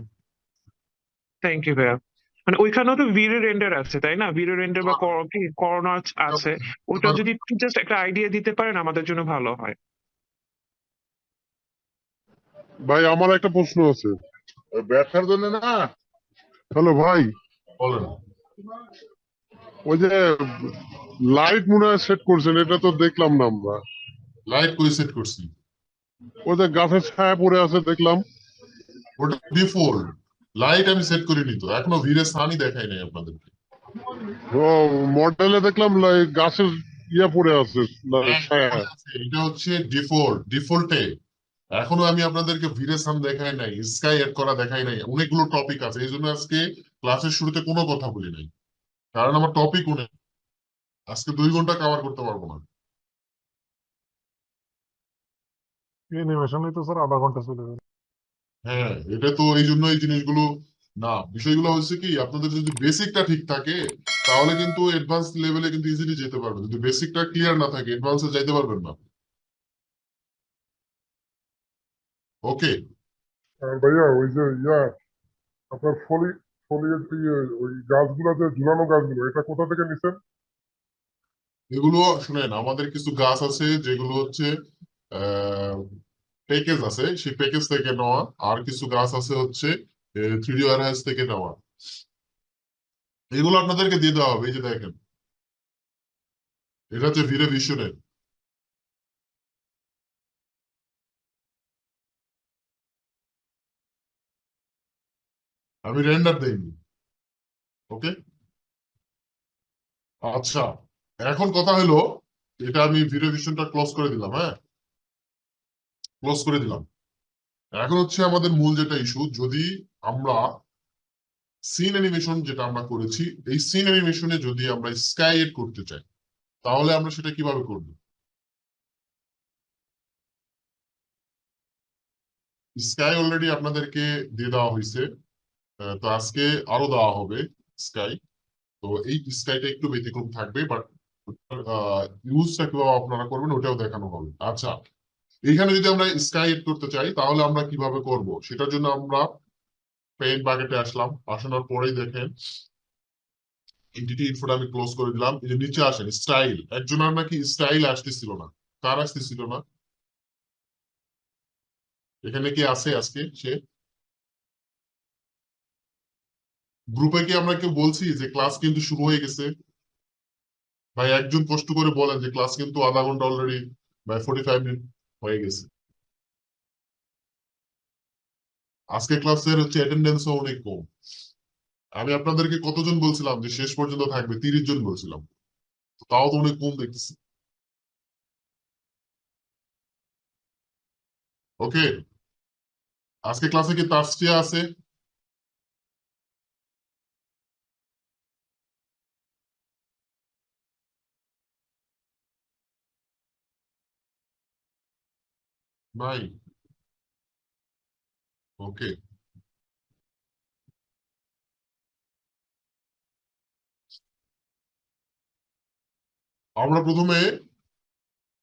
থ্যাংক ইউ ভাইয়া। মানে ওইখানেও তো ভিডিও রেন্ডার আছে তাই না, ভিডিও রেন্ডার বা কর্নার আছে, ওটা যদি একটু জাস্ট একটা আইডিয়া দিতে পারেন আমাদের জন্য ভালো হয়। ভাই আমার একটা প্রশ্ন আছে। ব্যবসার জন্য না। হ্যালো ভাই, বলেন। ওই যে লাইট মনে হয় সেট করছেন, এটা তো দেখলাম না আমরা। লাইট কই সেট করছি? ওই যে গাছের ছায়া পড়ে আছে দেখলাম। ওটা ডিফল্ট লাইট, আমি সেট করিনি তো এখনো, ভিড়ে সানই দেখাই নাই আপনাদেরকে। ও, মডেলে দেখলাম গাছের ইয়া পড়ে আছে, ছায়া। এটা হচ্ছে ডিফল্ট, ডিফল্টে এখনো আমি আপনাদেরকে ভিড়ে সান দেখাই নাই, স্কাই এড করা দেখাই নাই, অনেকগুলো টপিক আছে, এই জন্য আজকে ক্লাসের শুরুতে কোনো কথা বলি নাই। কারণ আমার টপিক অনেক, আজকে 2 ঘন্টা কভার করতে পারবো না। অ্যানিমেশনই তো স্যার আধা ঘন্টা চলে যাবে। হ্যাঁ, এটা তো এই জন্য এই জিনিসগুলো না, বিষয়গুলো হচ্ছে কি আপনাদের যদি বেসিকটা ঠিক থাকে তাহলে কিন্তু অ্যাডভান্স লেভেলে কিন্তু ইজিলি যেতে পারবেন। যদি বেসিকটা ক্লিয়ার না থাকে অ্যাডভান্সে যাইতে পারবেন না। ওকে, আর ভাইয়া ওই যে আপনার ওই গাছগুলা যে ঝুলানো গাছগুলো এটা কোথা থেকে নিছেন? এগুলো শুনেন, আমাদের কিছু গাছ আছে যেগুলো হচ্ছে প্যাকেজ আছে, সেই প্যাকেজ থেকে নেওয়া, আর কিছু গাছ আছে হচ্ছে 3D ওয়্যারহাউস থেকে নেওয়া। এগুলো আপনাদেরকে দিয়ে দেওয়া হবে। এই যে দেখেন, এটা হচ্ছে ভিরে ভিশনের। আমি রেন্ডার দেইনি। ওকে, আচ্ছা, এখন কথা হলো, এটা আমি ভিডিও ভিশনটা ক্লোজ করে দিলাম। হ্যাঁ, ক্লোজ করে দিলাম। এখন হচ্ছে আমাদের মূল যেটা ইস্যু, যদি আমরা সিন অ্যানিমেশন যেটা আমরা করেছি, এই সিন অ্যানিমেশনে যদি আমরা স্কাই এড করতে চাই তাহলে আমরা সেটা কিভাবে করব? স্কাই অলরেডি আপনাদেরকে দিয়ে দেওয়া হয়েছে, তো আজকে আরো দেওয়া হবে স্কাই। তো এই স্কাইটা একটু ব্যতিক্রম থাকবে, বাট ইউজটা কিভাবে আপনারা করবেন ওটাও দেখানো হবে। আচ্ছা, এখানে যদি আমরা স্কাই এড করতে চাই তাহলে আমরা কিভাবে করব, সেটার জন্য আমরা পেইন্ট বাকেটে আসলাম। আসানোর পরেই দেখেন এন্টিটি ইনফোটা আমি ক্লোজ করে দিলাম। এই যে নিচে আসেন স্টাইল, একজনের নাকি স্টাইল আসতেছিল না। কার আসতেছিল না? এখানে কি আছে আজকে সে? গ্রুপে কি আমরা কেউ বলছি যে ক্লাস কিন্তু শুরু হয়ে গেছে? ভাই একজন কষ্ট করে বলেন যে ক্লাস কিন্তু আধা ঘন্টা অলরেডি, বাই 45 মিনিট হয়ে গেছে। আজকে ক্লাসের হচ্ছে অ্যাটেন্ডেন্সও অনেক কম। আমি আপনাদেরকে কতজন বলছিলাম যে শেষ পর্যন্ত থাকবে? 30 জন বলছিলাম, তাও তো অনেক কম দেখতেছি। ওকে, আজকে ক্লাসে কি তাসফিয়া আছে? নাই? ওকে, আমরা প্রথমে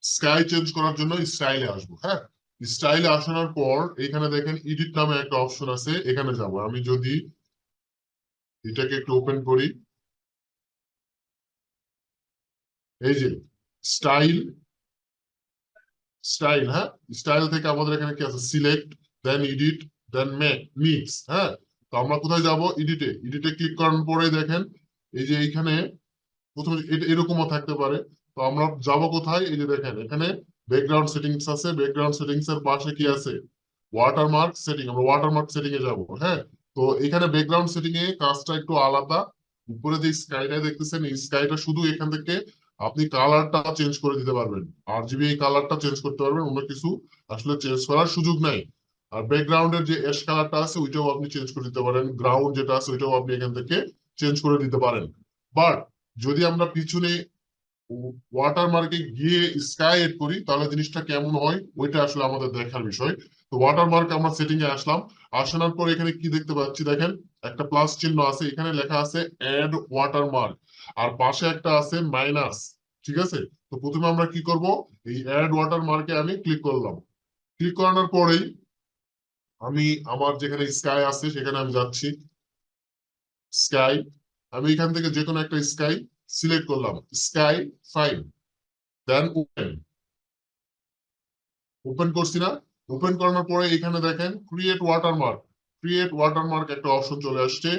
স্কাই চেঞ্জ করার জন্য স্টাইলে আসবো। হ্যাঁ, স্টাইলে আসানোর পর এখানে দেখেন এডিট নামে একটা অপশন আছে, এখানে যাব। আমি যদি এটাকে একটু ওপেন করি, এই যে স্টাইল, স্টাইল, হ্যাঁ, স্টাইল থেকে আমাদের এখানে কি আছে? সিলেক্ট, দেন এডিট, দেন মিক্স। হ্যাঁ, তো আমরা কোথায় যাব? এডিটে। এডিটে ক্লিক করার পরে দেখেন এই যে এইখানে প্রথমে এরকমও থাকতে পারে। তো আমরা যাব কোথায়? এই যে দেখেন এখানে ব্যাকগ্রাউন্ড সেটিংস আছে। ব্যাকগ্রাউন্ড সেটিংস এর পাশে কি আছে? Watermark setting. আমরা ওয়াটারমার্ক সেটিং এ যাব। হ্যাঁ, তো এখানে ব্যাকগ্রাউন্ড সেটিং এ কাজটা একটু আলাদা। উপরে যে স্কাইটা দেখতেছেন, এই স্কাইটা শুধু এখান থেকে আপনি কালারটা চেঞ্জ করে দিতে পারবেন। আরজিবি এই কালারটা চেঞ্জ করতে পারবেন, অন্য কিছু আসলে চেঞ্জ করার সুযোগ নাই। আর ব্যাকগ্রাউন্ডের যে অ্যাশ কালারটা আছে ওইটাও আপনি চেঞ্জ করে দিতে পারেন। গ্রাউন্ড যেটা আছে ওইটাও আপনি এখান থেকে চেঞ্জ করে দিতে পারেন। বাট যদি আমরা পিছনে ওয়াটারমার্কে গিয়ে স্কাই এড করি তাহলে জিনিসটা কেমন হয় ওইটা আসলে আমাদের দেখার বিষয়। তো ওয়াটারমার্ক আমরা সেটিং এ আসলাম। আসানোর পর এখানে কি দেখতে পাচ্ছি দেখেন, একটা প্লাস চিহ্ন আছে, এখানে লেখা আছে অ্যাড ওয়াটারমার্ক, আর পাশে একটা আছে মাইনাস। ঠিক আছে, তো প্রথমে আমরা কি করব? এই অ্যাড ওয়াটারমার্কে আমি ক্লিক করলাম। ক্লিক করানোর পরেই আমি আমার যেখানে স্কাই আছে সেখানে আমি যাচ্ছি। স্কাই, আমি এখান থেকে যে কোনো একটা স্কাই সিলেক্ট করলাম, স্কাই 5, দেন ওপেন। ওপেন করছি না? ওপেন করানোর পরে এখানে দেখেন ক্রিয়েট ওয়াটারমার্ক। ক্রিয়েট ওয়াটারমার্ক একটা অপশন চলে আসছে।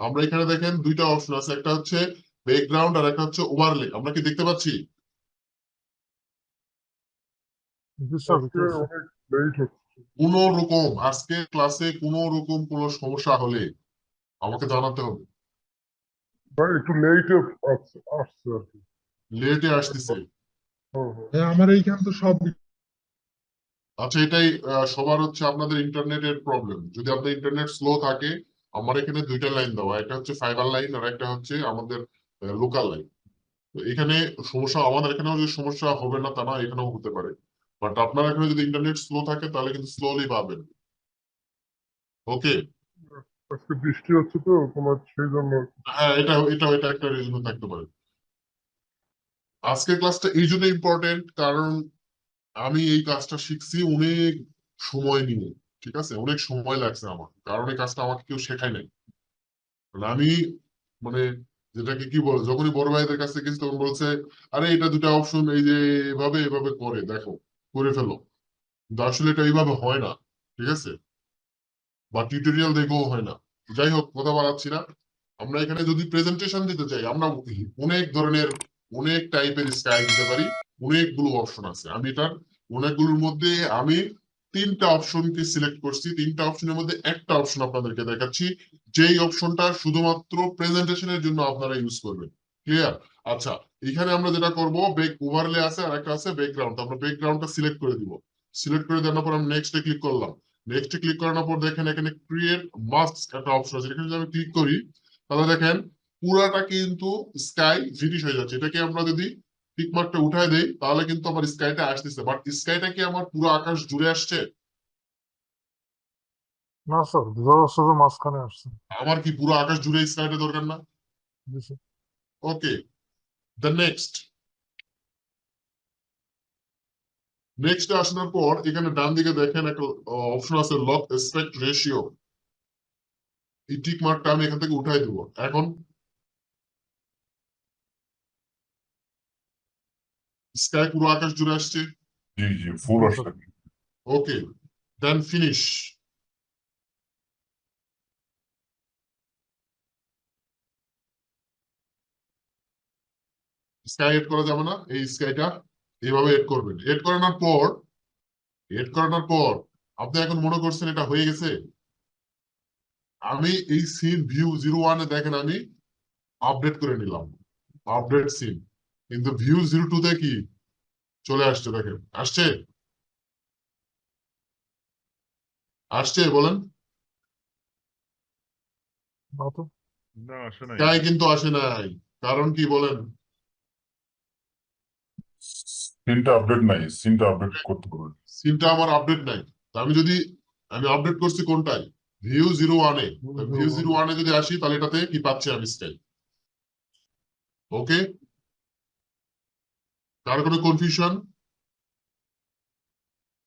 আমরা এখানে দেখেন দুইটা অপশন আছে, একটা হচ্ছে ব্যাকগ্রাউন্ড আর একটা হচ্ছে ওভারলে। আমরা কি দেখতে পাচ্ছি? জি স্যার, আজকে অনেক লেট হচ্ছে। কোন রকম আজকে ক্লাসে কোন রকম কোনো সমস্যা হলে আমাকে জানাতে হবে। ভাই একটু লেটে আসছে আসছে আর কি। লেটে আসতেছে? হ্যাঁ হ্যাঁ। হ্যাঁ, আমার এইখানে তো সব আচ্ছা, এটাই সবার হচ্ছে আপনাদের ইন্টারনেটের প্রবলেম। যদি আপনার ইন্টারনেট স্লো থাকে, আমার এখানে দুইটা লাইন দেওয়া, একটা হচ্ছে ফাইবার লাইন আর একটা হচ্ছে আমাদের লোকাল লাইন। তো এখানে সমস্যা, আমাদের এখানেও যে সমস্যা হবে না তা না, এখানেও হতে পারে। বাট আপনার এখানে যদি ইন্টারনেট স্লো থাকে তাহলে কিন্তু স্লোলি পাবেন। ওকে। আজকে বৃষ্টি হচ্ছে তো তোমার সেই জন্য। হ্যাঁ, এটা এটা এটা একটা রিজন থাকতে পারে। আজকের ক্লাসটা এই জন্য ইম্পর্টেন্ট কারণ আমি এই কাজটা শিখছি অনেক সময় নিয়ে। ঠিক আছে, অনেক সময় লাগছে আমার, কারণ এই কাজটা আমাকে কেউ শেখায় নাই। মানে আমি, মানে যেটাকে কি বলে, যখনই বড় ভাইদের কাছে গেছি তখন বলছে, আরে এটা দুটা অপশন, এই যে এভাবে এভাবে করে দেখো, করে ফেলো। কিন্তু আসলে এটা এইভাবে হয় না। ঠিক আছে, বা টিউটোরিয়াল দেখেও হয় না। যাই হোক, কথা বাড়াচ্ছি না। আমরা এখানে যদি প্রেজেন্টেশন দিতে চাই, আমরা অনেক ধরনের, অনেক টাইপের স্টাইল দিতে পারি। অনেকগুলো অপশন আছে। আমি এটার অনেকগুলোর মধ্যে আমি তিনটা অপশনকে সিলেক্ট করছি। তিনটা অপশনের মধ্যে একটা অপশন আপনাদেরকে দেখাচ্ছি, যেই অপশনটা শুধুমাত্র প্রেজেন্টেশনের জন্য আপনারা ইউজ করবেন। ক্লিয়ার? আচ্ছা, এখানে আমরা যেটা করব, ব্যাক ওভারলে আছে আর একটা আছে ব্যাকগ্রাউন্ড। আমরা ব্যাকগ্রাউন্ডটা সিলেক্ট করে দিব। সিলেক্ট করে দেওয়ার পর আমি নেক্সটে ক্লিক করলাম। নেক্সটে ক্লিক করানোর পর দেখেন এখানে ক্রিয়েট মাস্ক একটা অপশন আছে। এখানে যদি আমি ক্লিক করি তাহলে দেখেন পুরাটা কিন্তু স্কাই ফিনিশ হয়ে যাচ্ছে। এটাকে আমরা যদি টিক মার্কটা উঠায় দেই তাহলে কিন্তু আমার স্কাইটা আসতেছে। বাট স্কাইটা কি আমার পুরো আকাশ জুড়ে আসছে? না স্যার, শুধু মাঝখানে আসছে। আমার কি পুরো আকাশ জুড়ে স্কাইটা দরকার না? জি sir. Okay, the next. Next আসার পর এখানে ডান দিকে দেখেন একটা অপশন আছে, লক অ্যাসপেক্ট রেশিও। এই টিক মার্কটা আমি এখান থেকে উঠাই দেবো। এখন স্কাই পুরো আকাশ জুড়ে আসছে। জি জি, ফুল জি আসছে। স্যার। ওকে, দেন ফিনিশ। স্কাই এড করা যাবে না, এই স্কাইটা এইভাবে এড করবেন। এড করানোর পর আপনি এখন মনে করছেন এটা হয়ে গেছে। আমি এই সিন ভিউ 01-এ দেখেন আমি আপডেট করে নিলাম, আপডেট সিন। কিন্তু ভিউ 02-তে কি চলে আসছে? দেখেন আসছে, আসছে বলেন। না তো। না, আসে নাই। স্কাই কিন্তু আসে নাই। কারণ কি বলেন? সিনটা আপডেট নাই, সিনটা আপডেট করতে পারবেন। সিনটা আমার আপডেট নাই। তা আমি আপডেট করছি কোনটায়? ভিউ 01-এ। ভিউ 01-এ যদি আসি তাহলে এটাতে কি পাচ্ছি আমি? স্কাই। ওকে, কার কোনো কনফিউশন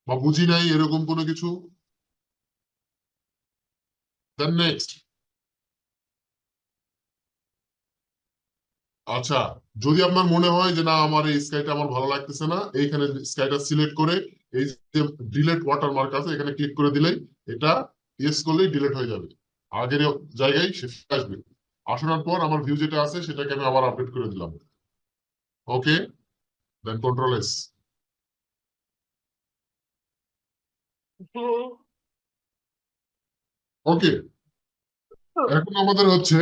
বা বুঝি নাই এরকম কোনো কিছু? Then next. আচ্ছা, যদি আপনার মনে হয় যে না আমার এই স্কাইটা আমার ভালো লাগতেছে না, এইখানে স্কাইটা সিলেক্ট করে এই যে ডিলেট ওয়াটারমার্ক আছে এখানে ক্লিক করে দিলেই এটা ইয়েস করলেই ডিলেট হয়ে যাবে, আগের জায়গায় সে আসবে। আসানোর পর আমার ভিউ যেটা আছে সেটাকে আমি আবার আপডেট করে দিলাম। ওকে, দেন কন্ট্রোল এস। ওকে, এখন আমাদের হচ্ছে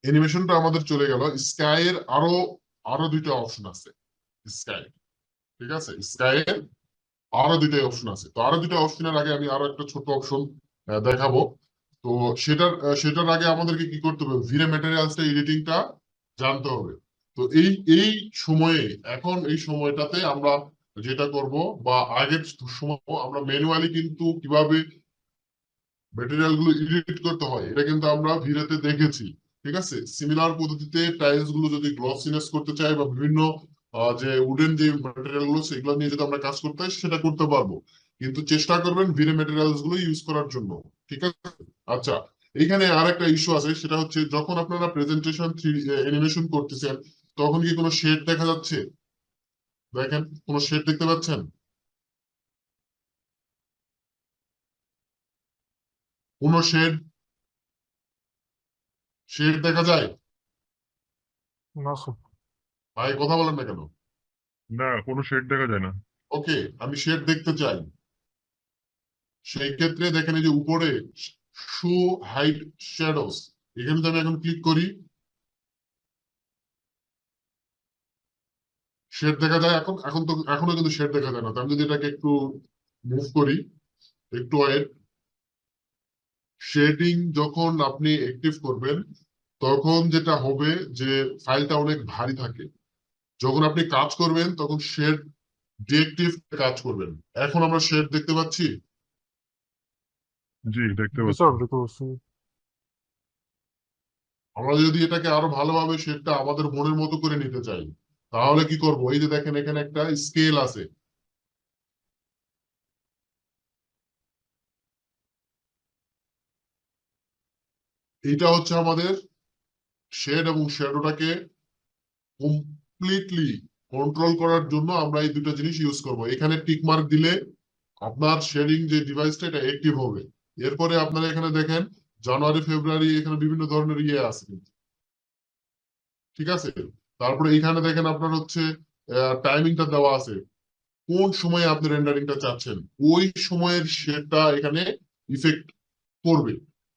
অ্যানিমেশনটা আমাদের চলে গেল। স্কাই এর আরো আরো দুইটা অপশন আছে। স্কাই, ঠিক আছে, স্কাই এর আরো দুইটা অপশন আছে। তো আরো দুইটা অপশনের আগে আমি আরো একটা ছোট অপশন দেখাবো। তো সেটার আগে আমাদেরকে কি করতে হবে? ভিরে ম্যাটেরিয়ালস এডিটিংটা জানতে হবে। তো এই সময়ে, এখন এই সময়টাতে আমরা যেটা করব, বা আগের সময় আমরা ম্যানুয়ালি কিন্তু কিভাবে ম্যাটেরিয়াল গুলো এডিট করতে হয় এটা কিন্তু আমরা ভিরেতে দেখেছি। ঠিক আছে, সিমিলার পদ্ধতিতে টাইলস গুলো যদি গ্লসিনেস করতে চাই বা বিভিন্ন যে উডেন যে ম্যাটেরিয়াল গুলো সেগুলো নিয়ে যদি আমরা কাজ করতে হয় সেটা করতে পারবো। কিন্তু চেষ্টা করবেন ভিরে ম্যাটেরিয়ালস গুলো ইউজ করার জন্য। ঠিক আছে। আচ্ছা, এইখানে আর একটা ইস্যু আছে, সেটা হচ্ছে যখন আপনারা প্রেজেন্টেশন অ্যানিমেশন করতেছেন তখন কি কোনো শেড দেখা যাচ্ছে? দেখেন, কোনো শেড দেখতে পাচ্ছেন? কোনো শেড শেড দেখা যায়? না স্যার। ভাই কথা বলেন না কেন? না, কোনো শেড দেখা যায় না। ওকে, আমি শেড দেখতে চাই। সেই ক্ষেত্রে দেখেন এই যে উপরে শো হাইড শ্যাডোস, এখানে যদি আমি এখন ক্লিক করি শেড দেখা যায়। এখন এখন তো এখনো কিন্তু শেড দেখা যায় না। তো আমি যদি এটাকে একটু মুভ করি, একটু ওয়েট, শেডিং যখন আপনি অ্যাক্টিভ করবেন তখন যেটা হবে যে ফাইলটা অনেক ভারী থাকে। যখন আপনি কাজ করবেন তখন শেড ডিএক্টিভ কাজ করবেন। এখন আমরা শেড দেখতে পাচ্ছি। জি দেখতে জি পাচ্ছি। স্যার দেখতে পাচ্ছি। আমরা যদি এটাকে আরো ভালোভাবে শেডটা আমাদের মনের মতো করে নিতে চাই তাহলে কি করব? এই যে দেখেন এখানে একটা স্কেল আছে। এটা হচ্ছে আমাদের শেড এবং শ্যাডোটাকে কমপ্লিটলি কন্ট্রোল করার জন্য আমরা এই দুটো জিনিস ইউজ করব। এখানে টিক মার্ক দিলে আপনার শেডিং যে ডিভাইসটা এটা অ্যাক্টিভ হবে। এরপরে আপনারা এখানে দেখেন জানুয়ারি ফেব্রুয়ারি এখানে বিভিন্ন ধরনের ইয়ে আছে কিন্তু, ঠিক আছে। তারপরে এখানে দেখেন আপনার হচ্ছে টাইমিংটা দেওয়া আছে, কোন সময়ে আপনি রেন্ডারিংটা চাচ্ছেন ওই সময়ের শেডটা এখানে ইফেক্ট করবে।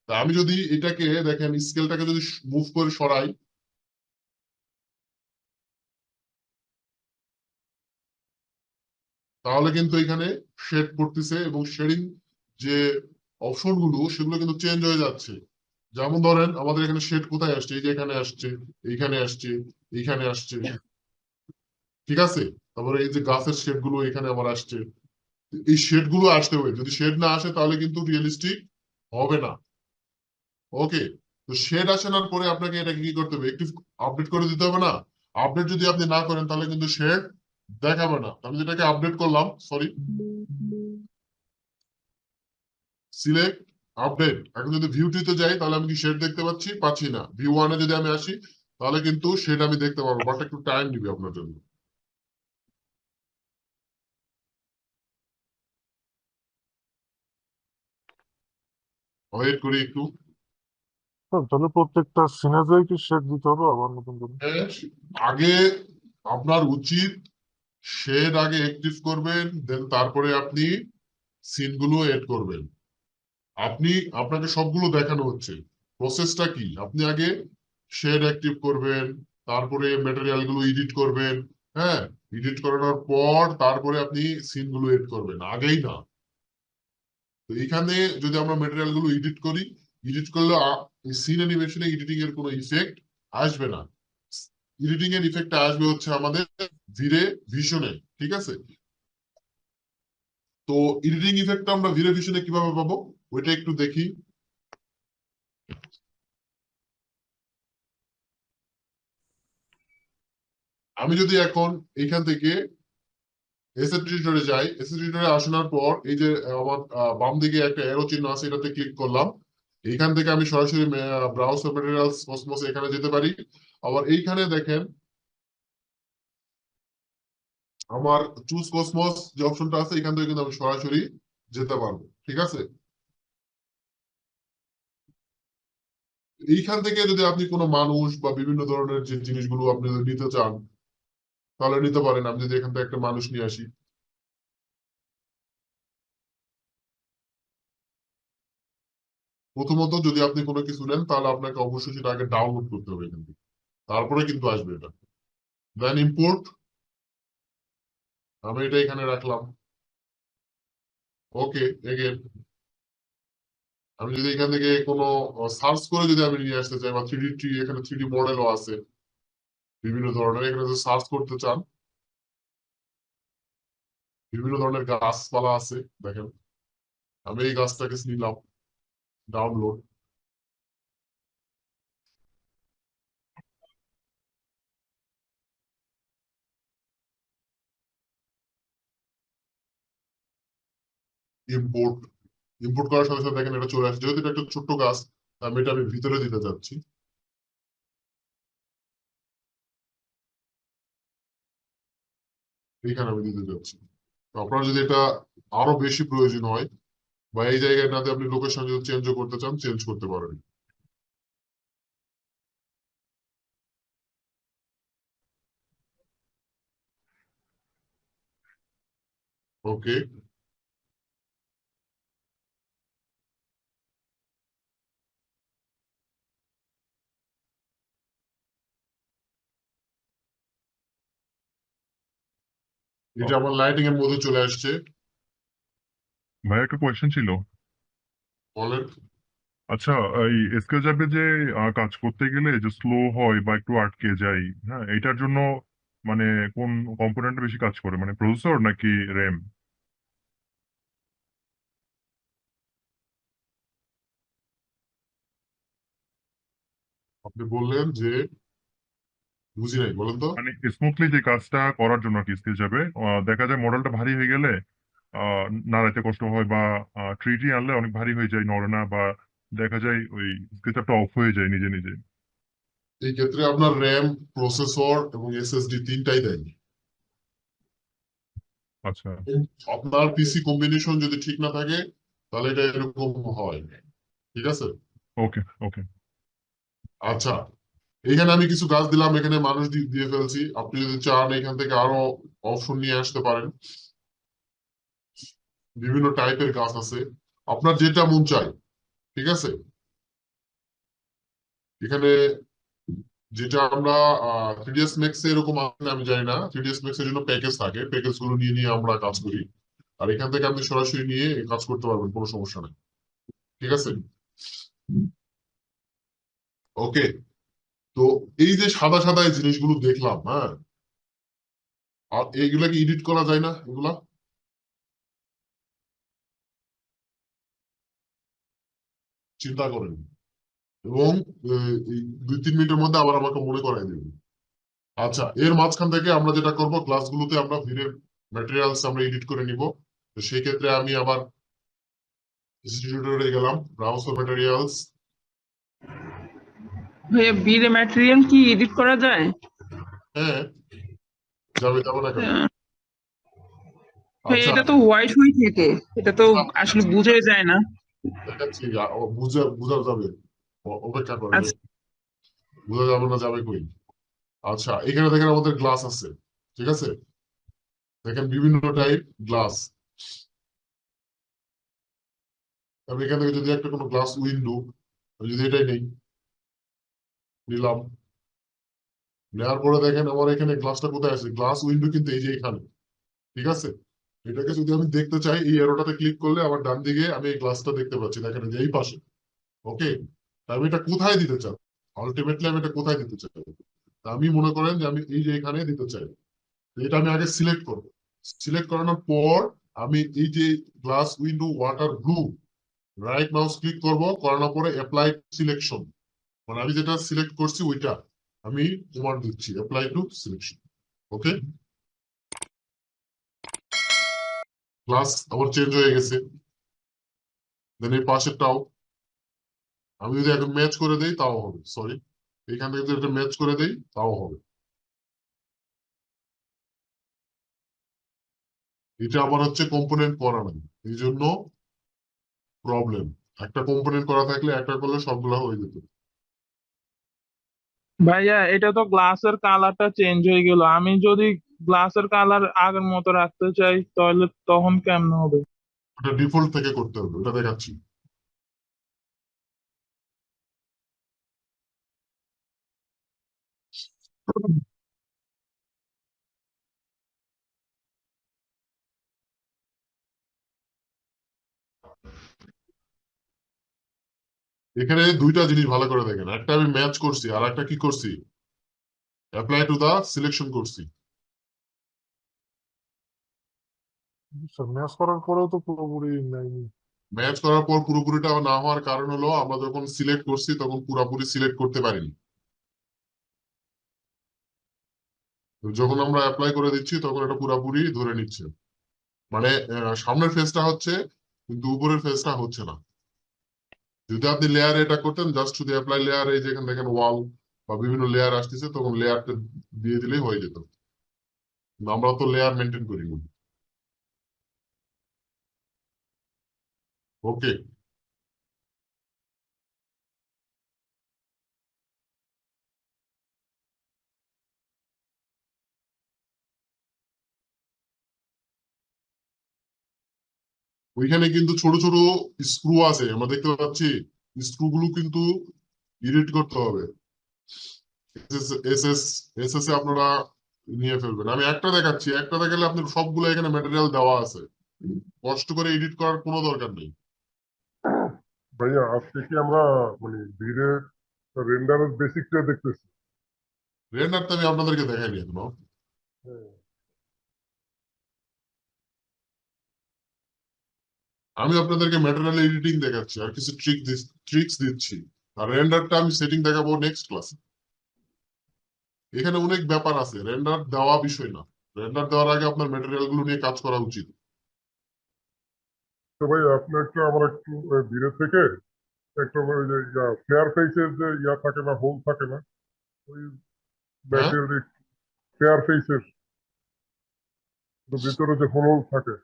তা আমি যদি এটাকে দেখেন স্কেলটাকে যদি মুভ করে সরাই তাহলে কিন্তু এখানে শেড পড়তেছে এবং শেডিং যে অপশন গুলো সেগুলো কিন্তু চেঞ্জ হয়ে যাচ্ছে। যেমন ধরেন আমাদের এখানে শেড কোথায় আসছে, এই যে এখানে আসছে, এইখানে আসছে, এইখানে আসছে, ঠিক আছে। তারপরে এই যে গাছের শেড গুলো এখানে আবার আসছে। এই শেড গুলো আসতে হবে, যদি শেড না আসে তাহলে কিন্তু রিয়েলিস্টিক হবে না। ওকে, তো শেড আসানোর পরে আপনাকে এটাকে কি করতে হবে, একটু আপডেট করে দিতে হবে না? আপডেট যদি আপনি না করেন তাহলে কিন্তু শেড দেখাবে না। আমি যেটাকে আপডেট করলাম, সরি, সিলেক্ট আপডেট, এখন যদি ভিউ তে যাই তাহলে আমি কি শেড দেখতে পাচ্ছি? পাচ্ছি না। ভিউ ওয়ানে যদি আমি আসি তাহলে কিন্তু শেড আমি দেখতে পারবো, বাট একটু টাইম নিবে আপনার জন্য। ওয়েট করি একটু। স্যার তাহলে প্রত্যেকটা সিনারিও কি শেড দিতে হবে আবার নতুন করে? হ্যাঁ, আগে আপনার উচিত শেড আগে অ্যাক্টিভ করবেন, দেন তারপরে আপনি সিনগুলো এড করবেন। আপনি আপনাকে সবগুলো দেখানো হচ্ছে প্রসেসটা কি। আপনি আগে শেড অ্যাক্টিভ করবেন, তারপরে ম্যাটেরিয়াল গুলো এডিট করবেন। হ্যাঁ, এডিট করানোর পর তারপরে আপনি সিনগুলো এড করবেন, আগেই না। তো এখানে যদি আমরা ম্যাটেরিয়াল গুলো এডিট করি, এডিট করলে সিন অ্যানিমেশনে এডিটিং এর কোনো ইফেক্ট আসবে না। এডিটিং এর ইফেক্ট আসবে হচ্ছে আমাদের ভিরে ভিশনে, ঠিক আছে। তো এডিটিং ইফেক্টটা আমরা ভিরে ভিশনে কিভাবে পাবো ওইটা একটু দেখি। আমি যদি এখন এখান থেকে এসএস এডিটরে যাই, এসএস এডিটরে আসার পর এই যে আমার বাম দিকে একটা অ্যারো চিহ্ন আছে, এটাতে ক্লিক করলাম। এইখান থেকে আমি সরাসরি ব্রাউজ ম্যাটেরিয়ালস কসমোস এখানে যেতে পারি। আবার এইখানে দেখেন আমার চুজ কসমোস যে অপশনটা আছে, এখান থেকে কিন্তু আমি সরাসরি যেতে পারবো, ঠিক আছে। এইখান থেকে যদি আপনি কোনো মানুষ বা বিভিন্ন ধরনের যে জিনিসগুলো আপনি যদি নিতে চান তাহলে নিতে পারেন। আমি যদি এখান থেকে একটা মানুষ নিয়ে আসি, প্রথমত যদি আপনি কোনো কিছু নেন তাহলে আপনাকে অবশ্যই সেটা আগে ডাউনলোড করতে হবে এখান থেকে, তারপরে কিন্তু আসবে এটা। দেন ইম্পোর্ট, আমি এটা এখানে রাখলাম। ওকে, এগেন আমি যদি এখান থেকে কোনো সার্চ করে যদি আমি নিয়ে আসতে চাই বা থ্রিডি ট্রি, এখানে থ্রিডি মডেলও আছে বিভিন্ন ধরনের, এখানে যদি সার্চ করতে চান বিভিন্ন ধরনের গাছপালা আছে দেখেন। আমি এই গাছটাকে নিলাম, ডাউনলোড, ইম্পোর্ট। ইম্পোর্ট করার সাথে সাথে দেখেন এটা চলে আসছে। যেহেতু এটা একটা ছোট্ট গাছ আমি ভিতরে দিতে যাচ্ছি, এইখানে আমি দিতে যাচ্ছি। তো আপনার যদি এটা আরো বেশি প্রয়োজন হয় বা এই জায়গাটাতে আপনি লোকেশন যদি চেঞ্জও করতে চান চেঞ্জ করতে পারেন। ওকে, এটা আমার লাইটিং এর মধ্যে চলে আসছে। ভাই একটা কোয়েশ্চেন ছিল। বলেন। আচ্ছা, এই স্কেচআপে যে কাজ করতে গেলে যে স্লো হয় বা একটু আটকে যায়, হ্যাঁ, এটার জন্য মানে কোন কম্পোনেন্ট বেশি কাজ করে, মানে প্রসেসর নাকি র্যাম? আপনি বললেন যে বুঝি নাই, বলেন তো। মানে স্মুথলি যে কাজটা করার জন্য কি স্কেচআপে দেখা যায় মডেলটা ভারী হয়ে গেলে নাড়াইতে কষ্ট হয়, বা থ্রিডি আনলে অনেক ভারী হয়ে যায়, নড়ে না, বা দেখা যায় ওই স্কেচআপটা অফ হয়ে যায় নিজে নিজে। এই ক্ষেত্রে আপনার র্যাম, প্রসেসর এবং এসএসডি তিনটাই দেয়। আচ্ছা। আপনার পিসি কম্বিনেশন যদি ঠিক না থাকে তাহলে এটা এরকম হয়। ঠিক আছে। ওকে, ওকে। আচ্ছা, এখানে আমি কিছু গাছ দিলাম, এখানে মানুষ দিয়ে ফেলছি। আপনি যদি চান এখান থেকে আরো অপশন নিয়ে আসতে পারেন। বিভিন্ন টাইপের গাছ আছে, আপনার যেটা মন চায়। ঠিক আছে। এখানে যেটা আমরা 3ds Max এ এরকম আছে কিনা আমি জানি না। 3ds Max এর জন্য প্যাকেজ থাকে, প্যাকেজ গুলো নিয়ে নিয়ে আমরা কাজ করি। আর এখান থেকে আপনি সরাসরি নিয়ে কাজ করতে পারবেন, কোনো সমস্যা নেই। ঠিক আছে। ওকে। তো এই যে সাদা সাদা এই জিনিসগুলো দেখলাম, হ্যাঁ, আর এইগুলা কি এডিট করা যায় না এগুলা? চিন্তা করেন এবং এই 2-3 মিনিটের মধ্যে আবার আমাকে মনে করাই দেবেন। আচ্ছা, এর মাঝখান থেকে আমরা যেটা করব, ক্লাসগুলোতে আমরা ভিডিও ম্যাটেরিয়ালস আমরা এডিট করে নিব। তো সেই ক্ষেত্রে আমি আবার ইনস্টিটিউটরে গেলাম, ব্রাউজ ফর ম্যাটেরিয়ালস। ভাইয়া বিরে ম্যাটেরিয়াল কি এডিট করা যায়? হ্যাঁ, যাবে যাবে না কেন? ভাই আচ্ছা, এটা তো হোয়াইট হয়ে থাকে, এটা তো আসলে বোঝাই যায় না। দেখাচ্ছি। বুঝা যাবে। অপেক্ষা করেন, আচ্ছা বোঝা যাবে না যাবে কই? আচ্ছা, এখানে দেখেন আমাদের গ্লাস আছে। ঠিক আছে। দেখেন বিভিন্ন টাইপ গ্লাস। আমি এখান থেকে যদি একটা কোনো গ্লাস উইন্ডো, যদি এটাই নেই, নিলাম। নেওয়ার পরে দেখেন আমার এখানে গ্লাসটা কোথায় আছে, গ্লাস উইন্ডো কিন্তু এই যে এখানে। ঠিক আছে। এটাকে যদি আমি দেখতে চাই, এই অ্যারোটাতে ক্লিক করলে আমার ডান দিকে আমি এই গ্লাসটা দেখতে পাচ্ছি, দেখেন এই যে এই পাশে। ওকে। আমি এটা কোথায় দিতে চাই, আলটিমেটলি আমি এটা কোথায় দিতে চাই? তা আমি মনে করেন যে আমি এই যে এখানে দিতে চাই। তো এটা আমি আগে সিলেক্ট করব। সিলেক্ট করানোর পর আমি এই যে glass window water blue, right mouse click করব, করানোর পরে অ্যাপ্লাই সিলেকশন, মানে আমি যেটা সিলেক্ট করছি ওইটা আমি তোমার দিচ্ছি, apply to selection. Okay. Class আমার চেঞ্জ হয়ে গেছে। দেন এই পাশেরটাও আমি যদি এখন ম্যাচ করে দেই তাও হবে, সরি, এখান থেকে যদি এটা ম্যাচ করে দেই তাও হবে। এটা আবার হচ্ছে কম্পোনেন্ট করা নাই, এই জন্য প্রবলেম। একটা কম্পোনেন্ট করা থাকলে একটা করলে সবগুলা হয়ে যেত। ভাইয়া এটা তো গ্লাসের কালারটা চেঞ্জ হয়ে গেল, আমি যদি গ্লাসের কালার আগের মতো রাখতে চাই তাহলে তখন কেমন হবে? ওটা ডিফল্ট থেকে করতে হবে, ওটা দেখাচ্ছি। এখানে দুইটা জিনিস ভালো করে দেখেন, একটা আমি ম্যাচ করছি আর একটা কি করছি, অ্যাপ্লাই টু দা সিলেকশন করছি। ম্যাচ করার পরেও তো পুরোপুরি নেয়নি। ম্যাচ করার পর পুরোপুরিটা না হওয়ার কারণ হলো আমরা যখন সিলেক্ট করছি তখন পুরোপুরি সিলেক্ট করতে পারিনি। তো যখন আমরা অ্যাপ্লাই করে দিচ্ছি তখন এটা পুরোপুরি ধরে নিচ্ছে, মানে সামনের ফেসটা হচ্ছে কিন্তু উপরের ফেসটা হচ্ছে না। যদি আপনি লেয়ার এটা করতেন, জাস্ট শুধু অ্যাপ্লাই লেয়ার, এই যেখানে দেখেন ওয়াল বা বিভিন্ন লেয়ার আসতেছে, তখন লেয়ারটা দিয়ে দিলেই হয়ে যেত। কিন্তু আমরা তো লেয়ার মেনটেন করি না। ওকে। ওইখানে কিন্তু ছোট ছোট স্ক্রু আছে আমরা দেখতে পাচ্ছি, স্ক্রু গুলো কিন্তু ইডিট করতে হবে। S S S S A আপনারা নিয়ে ফেলবেন। আমি একটা দেখাচ্ছি, একটা দেখালে আপনার সবগুলো এখানে ম্যাটেরিয়াল দেওয়া আছে, কষ্ট করে এডিট করার কোনো দরকার নেই। ভাইয়া আজকে কি আমরা মানে ভিড়ে রেন্ডারের বেসিকটা দেখতেছি? রেন্ডার তো আমি আপনাদেরকে দেখাইনি এখনো। হ্যাঁ। আমি আপনাদেরকে ম্যাটেরিয়াল এডিটিং দেখাচ্ছি আর কিছু ট্রিক্স দিচ্ছি। আর রেন্ডারটা আমি সেটিং দেখাবো নেক্সট ক্লাসে। এখানে অনেক ব্যাপার আছে, রেন্ডার দেওয়া বিষয় না। রেন্ডার দেওয়ার আগে আপনার ম্যাটেরিয়াল গুলো নিয়ে কাজ করা উচিত। তো ভাই আপনি একটু আমার একটু ভিড়ে থেকে একটা ওই যে ফেয়ার ফেসের যে থাকে না, হোল থাকে না, ওই হ্যাঁ, ম্যাটেরিয়াল ফেয়ার ফেসের ভিতরে যে হোল থাকে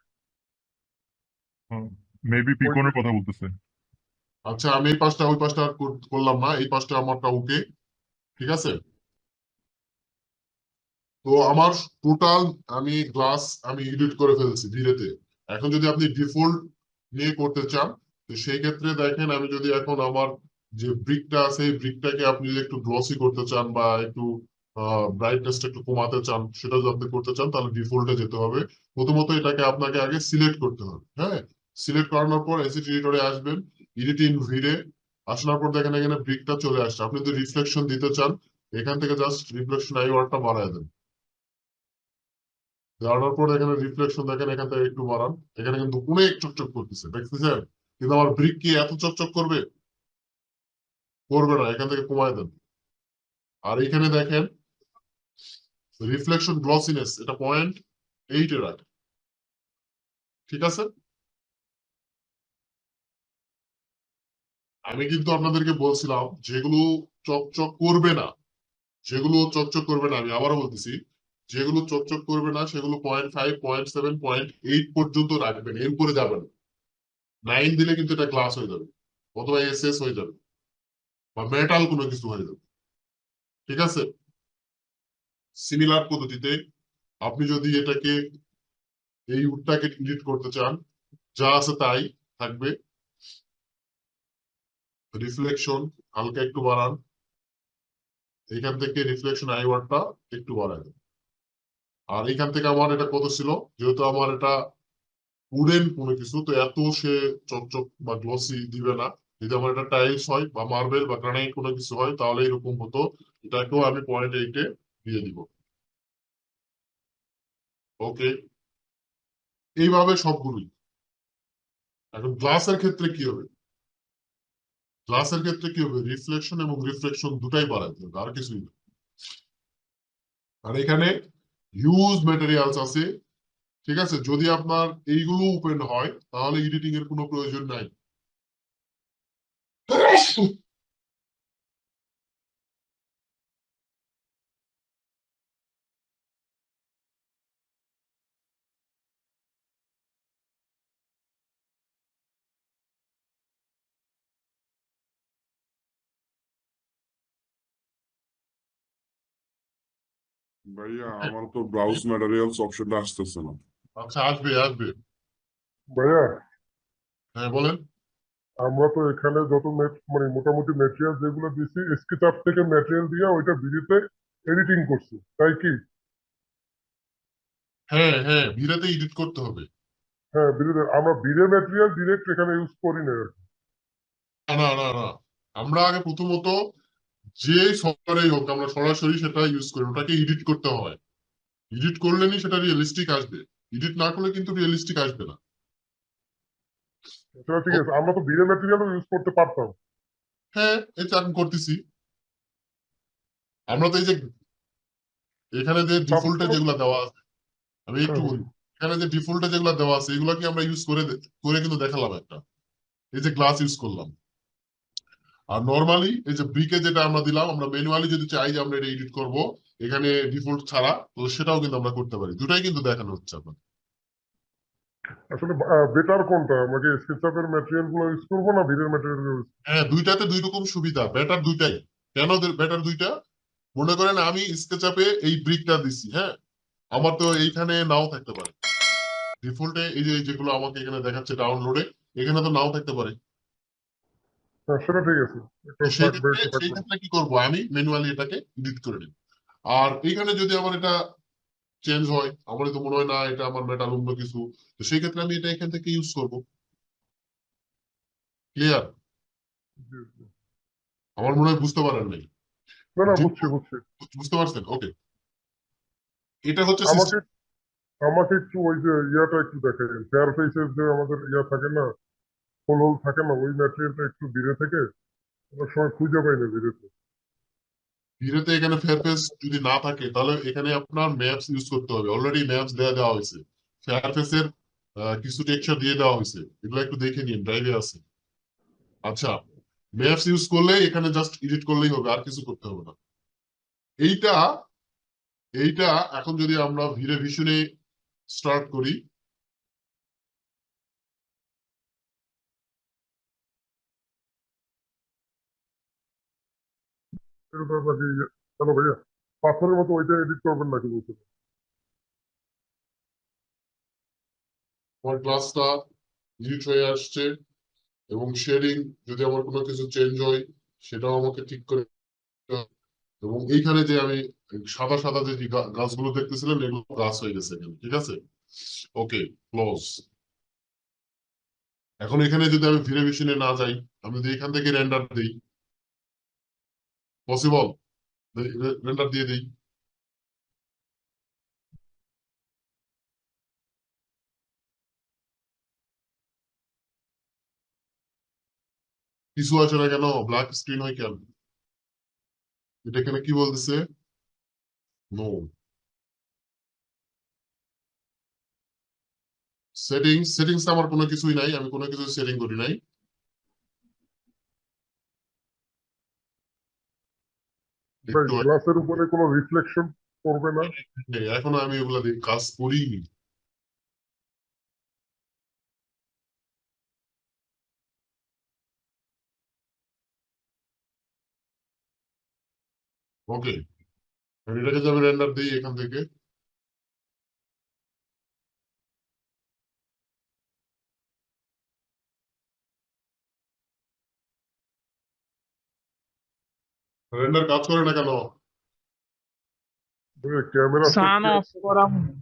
মেবি ওই পিকনের কথা বলতেছে। আচ্ছা, আমি এই পাশটা ওই পাশটা করলাম না, এই পাশটা আমারটা ওকে, ঠিক আছে। তো আমার টোটাল আমি এডিট করে ফেলছি ভিড়েতে। এখন যদি আপনি ডিফল্ট নিয়ে করতে চান, তো সেই ক্ষেত্রে দেখেন, আমি যদি এখন আমার যে ব্রিকটা আছে এই ব্রিকটাকে আপনি যদি একটু গ্লসি করতে চান বা একটু ব্রাইটনেসটা একটু কমাতে চান, সেটা যদি আপনি করতে চান তাহলে ডিফল্টে যেতে হবে। প্রথমত এটাকে আপনাকে আগে সিলেক্ট করতে হবে। হ্যাঁ, সিলেক্ট করানোর পর এসিড এডিটরে আসবেন, এডিট ইন ভিড়ে আসার পর দেখেন এখানে ব্রিকটা চলে আসছে। আপনি যদি রিফ্লেকশন দিতে চান, এখান থেকে জাস্ট রিফ্লেকশন আইওয়ারটা বাড়ায় দেন। দেওয়ার পর এখানে রিফ্লেকশন দেখেন, এখান থেকে একটু বাড়ান। এখানে কিন্তু অনেক চকচক করতেছে, দেখতেছেন। কিন্তু আমার ব্রিক কি এত চকচক করবে? করবে না, এখান থেকে কমায় দেন। আর এখানে দেখেন রিফ্লেকশন গ্লসিনেস, এটা 0.8 এ রাখেন, ঠিক আছে। আমি কিন্তু আপনাদেরকে বলছিলাম যেগুলো চকচক করবে না, আমি আবারও বলতেছি, যেগুলো চকচক করবে না সেগুলো 0.5, 0.7, 0.8 পর্যন্ত রাখবেন, এর উপরে যাবেন। 9 দিলে কিন্তু এটা গ্লাস হয়ে যাবে, অথবা এসএস হয়ে যাবে, বা মেটাল কোনো কিছু হয়ে যাবে, ঠিক আছে। সিমিলার পদ্ধতিতে আপনি যদি এটাকে এই উডটাকে ডিলিট করতে চান, যা আছে তাই থাকবে। রিফ্লেকশন হালকা একটু বাড়ান, এখান থেকে রিফ্লেকশন আইওয়ারটা একটু বাড়ায় দেন। আর এখান থেকে আমার এটা কত ছিল, যেহেতু আমার এটা উডেন কোনো কিছু, তো এত সে চকচক বা গ্লসি দিবে না। যদি আমার এটা টাইলস হয় বা মার্বেল বা গ্রানাইট কোনো কিছু হয় তাহলে এরকম হতো। এটাকেও আমি 0.8 দিয়ে দিব। ওকে, এইভাবে সবগুলোই। এখন গ্লাসের ক্ষেত্রে কি হবে? রিফ্লেকশন এবং রিফ্লেকশন দুটাই বাড়াইতে হবে, আর কিছুই না। আর এখানে হিউজ ম্যাটেরিয়ালস আছে, ঠিক আছে। যদি আপনার এইগুলো ওপেন হয় তাহলে এডিটিং এর কোনো প্রয়োজন নাই। ভাইয়া আমার তো ব্রাউজ ম্যাটেরিয়ালস অপশনটা আসতেছে না। আচ্ছা, আসবে আসবে। ভাইয়া হ্যাঁ, বলেন। আমরা তো এখানে যত মানে মোটামুটি ম্যাটেরিয়াল যেগুলো দিছি স্কেচআপ থেকে ম্যাটেরিয়াল দিয়ে ওইটা ভিডিওতে এডিটিং করছি, তাই কি? হ্যাঁ হ্যাঁ, ভিড়াতে এডিট করতে হবে। হ্যাঁ, ভিডিওতে আমরা ভিডিও ম্যাটেরিয়াল ডিরেক্ট এখানে ইউজ করি না আর কি। না না না না, আমরা আগে প্রথমত যে সফটওয়্যারই হোক আমরা সরাসরি সেটা ইউজ করি, ওটাকে এডিট করতে হয়। এডিট করলেনই সেটা রিয়েলিস্টিক আসবে, এডিট না করলে কিন্তু রিয়েলিস্টিক আসবে না। সেটা ঠিক ও, আছে, আমরা তো ভিডিও ম্যাটেরিয়ালও ইউজ করতে পারতাম। হ্যাঁ, এই তো এখন করতেছি। আমরা তো এই যে এখানে যে ডিফল্টে তারপর যেগুলো দেওয়া আছে, আমি একটু হ্যাঁ বলি, এখানে যে ডিফল্টে যেগুলো দেওয়া আছে এগুলো কি আমরা ইউজ করে করে কিন্তু দেখালাম একটা, এই যে গ্লাস ইউজ করলাম। আর নর্মালি এই যে ব্রিকে যেটা আমরা দিলাম, আমরা ম্যানুয়ালি যদি চাই যে আমরা এটা এডিট করব এখানে ডিফল্ট ছাড়া, তো সেটাও কিন্তু আমরা করতে পারি। দুটাই কিন্তু দেখানো হচ্ছে আপনার। আসলে বেটার কোনটা, আমাকে স্কেচআপের ম্যাটেরিয়াল গুলো ইউজ করবো না ভিডিও ম্যাটেরিয়াল গুলো use হ্যাঁ, দুইটাতে দুই রকম সুবিধা, বেটার দুইটাই। কেন বেটার দুইটা? মনে করেন আমি স্কেচআপে এই ব্রিকটা দিচ্ছি, হ্যাঁ, আমার তো এইখানে নাও থাকতে পারে। ডিফল্টে এই যে যেগুলো আমাকে এখানে দেখাচ্ছে ডাউনলোডে, এখানে তো নাও থাকতে পারে। হ্যাঁ সেটা ঠিক আছে, একটা তো সেই থাকবে ক্ষেত্রে একটা সেই থাকবে না। ক্ষেত্রে কি করব, আমি ম্যানুয়ালি এটাকে এডিট করে নিই। আর এইখানে যদি আমার এটা চেঞ্জ হয়, আমার তো মনে হয় না এটা আমার মেটাল অন্য কিছু, তো সেই ক্ষেত্রে আমি এটা এখান থেকে ইউজ করব। ক্লিয়ার? জি জি। আমার মনে হয় বুঝতে পারেন নাই। না না, জি, বুঝছি বুঝছি। বুঝতে পারছেন? ওকে, এটা হচ্ছে আমাকে সিস্টেম। আমাকে একটু ওই যে ইয়াটা একটু দেখেন, ফেয়ার ফেসের যে আমাদের ইয়া থাকে না, হোল হোল থাকে না, ওই ম্যাটেরিয়ালটা একটু দূরে থেকে অনেক সময় খুঁজে পাই না দূরেতে। ভিডিওতে এখানে ফেয়ারফেস যদি না থাকে তাহলে এখানে আপনার ম্যাপস ইউজ করতে হবে। অলরেডি ম্যাপস দেওয়া হয়েছে, ফেয়ারফেসের কিছু টেক্সচার দিয়ে দেওয়া হয়েছে, এগুলো একটু দেখে নিন, ড্রাইভে আছে। আচ্ছা, ম্যাপস ইউজ করলে এখানে জাস্ট এডিট করলেই হবে, আর কিছু করতে হবে না। এইটা এইটা এখন যদি আমরা ভিডিও ভিশনে স্টার্ট করি, এরকম নাকি? কেন ভাইয়া, পাথরের মতো ওইটা এডিট করবেন নাকি বলছেন? আমার ক্লাসটা এডিট হয়ে আসছে, এবং শেডিং যদি আমার কোনো কিছু চেঞ্জ হয় সেটাও আমাকে ঠিক করে দিতে হবে। এবং এইখানে যে আমি সাদা সাদা যে গাছগুলো দেখতেছিলেন এগুলো গাছ হয়ে গেছে এখানে, ঠিক আছে? ওকে, ক্লোজ। এখন এখানে যদি আমি ভেরিয়েশনে না যাই, আমি যদি এখান থেকে রেন্ডার দিই, পসিবল? রেন্ডার দিয়ে দিই। কিছু আছে না কেন? ব্ল্যাক স্ক্রিন হয় কেন? এটা এখানে কি বলতেছে? নো সেটিংস আমার কোনো কিছুই নাই, আমি কোনো কিছু সেটিং করি নাই। ভাই একটু গ্লাসের উপরে কোনো রিফ্লেকশন করবে না? এখনো আমি ওগুলা দিয়ে কাজ করিনি। ওকে, এটাকে যে আমি রেন্ডার দিই এখান থেকে, রেন্ডার কাজ করে না কেন? ক্যামেরা সেট সান অফ করা মনে হয়।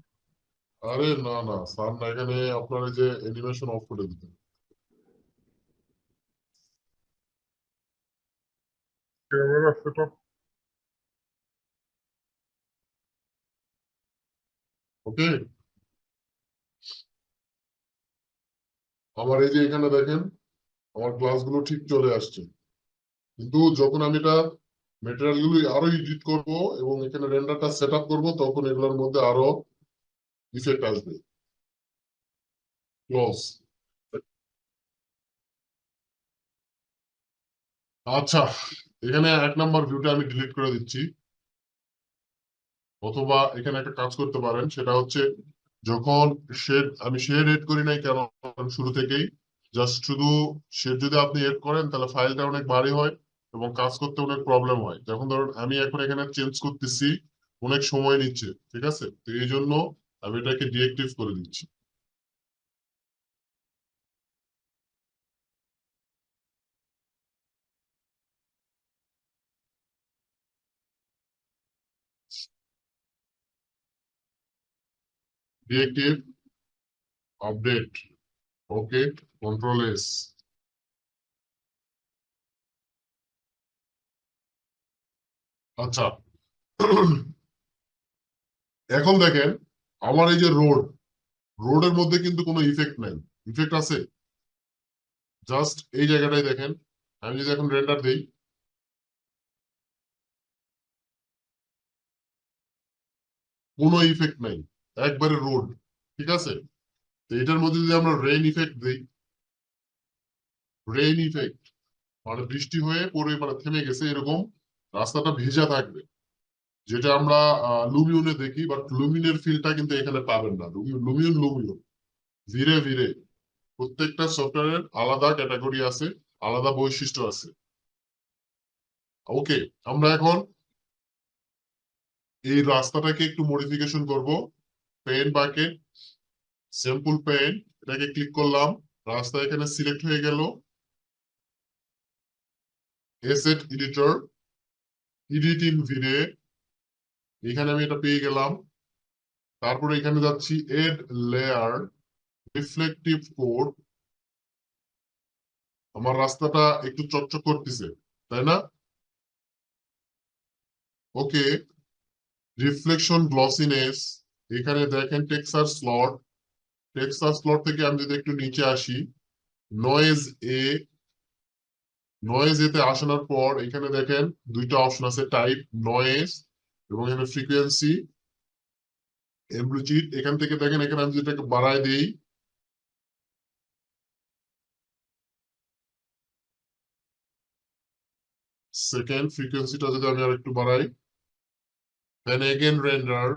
আরে না না, সান না, এখানে আপনার এই যে অ্যানিমেশন অফ করে দিতে। Camera set up. ওকে, আমার এই যে এখানে দেখেন আমার ক্লাসগুলো ঠিক চলে আসছে, কিন্তু যখন আমি এটা মেটেরিয়াল গুলো আরো এডিট করব এবং এখানে রেন্ডারটা সেট আপ করবো, তখন এগুলোর মধ্যে আরো ইফেক্ট আসবে। ক্লোজ। আচ্ছা, এখানে 1 নম্বর ভিউটা আমি ডিলিট করে দিচ্ছি, অথবা এখানে একটা কাজ করতে পারেন, সেটা হচ্ছে যখন আমি শেড এড করি নাই কেন শুরু থেকেই, জাস্ট শুধু শেড যদি আপনি এড করেন তাহলে ফাইলটা অনেক ভারী হয় এবং কাজ করতে অনেক প্রবলেম হয়। যখন ধরুন আমি এখন এখানে চেঞ্জ করতেছি, অনেক সময় নিচ্ছে, ঠিক আছে? তো এই জন্য আমি এটাকে ডিএক্টিভ করে দিচ্ছি। ডিএক্টিভ, আপডেট, ওকে, কন্ট্রোল এস। আচ্ছা, এখন দেখেন আমার এই যে রোডের মধ্যে কিন্তু কোনো ইফেক্ট নাই। ইফেক্ট আছে জাস্ট এই জায়গাটাই দেখেন। আমি যদি এখন রেন্ডার দেই, কোনো ইফেক্ট নাই, একবারে রোড, ঠিক আছে? তো এটার মধ্যে যদি আমরা রেইন ইফেক্ট দিই, রেইন ইফেক্ট মানে বৃষ্টি হয়ে পরে মানে থেমে গেছে এরকম, রাস্তাটা ভেজা থাকবে, যেটা আমরা লুমিয়নে দেখি, বাট লুমিনের ফিলটা কিন্তু এখানে পাবেন না। লুমিয়ন ধীরে ধীরে প্রত্যেকটা সফটওয়্যারের আলাদা ক্যাটাগরি আছে, আলাদা বৈশিষ্ট্য আছে। ওকে, আমরা এখন এই রাস্তাটাকে একটু মডিফিকেশন করব। পেন বাকেট, স্যাম্পল পেন, এটাকে ক্লিক করলাম, রাস্তা এখানে সিলেক্ট হয়ে গেল। এসেট এডিটর, এডিট ইন ভিরে, এখানে আমি এটা পেয়ে গেলাম। তারপরে এখানে যাচ্ছি এড লেয়ার, রিফ্লেকটিভ কোড, আমার রাস্তাটা একটু চকচক করতেছে, তাই না? ওকে, রিফ্লেকশন গ্লসিনেস, এখানে দেখেন টেক্সচার স্লট থেকে আমি যদি একটু নিচে আসি, নয়েজ এ, নয়েজ এতে আসানোর পর এখানে দেখেন দুইটা অপশন আছে, টাইপ নয়েজ এবং এখানে ফ্রিকোয়েন্সি অ্যামপ্লিটিউড। এখান থেকে দেখেন এখানে আমি যদি এটাকে বাড়ায় দিই, সেকেন্ড ফ্রিকোয়েন্সিটা যদি আমি আর একটু বাড়াই, দেন এগেন রেন্ডার,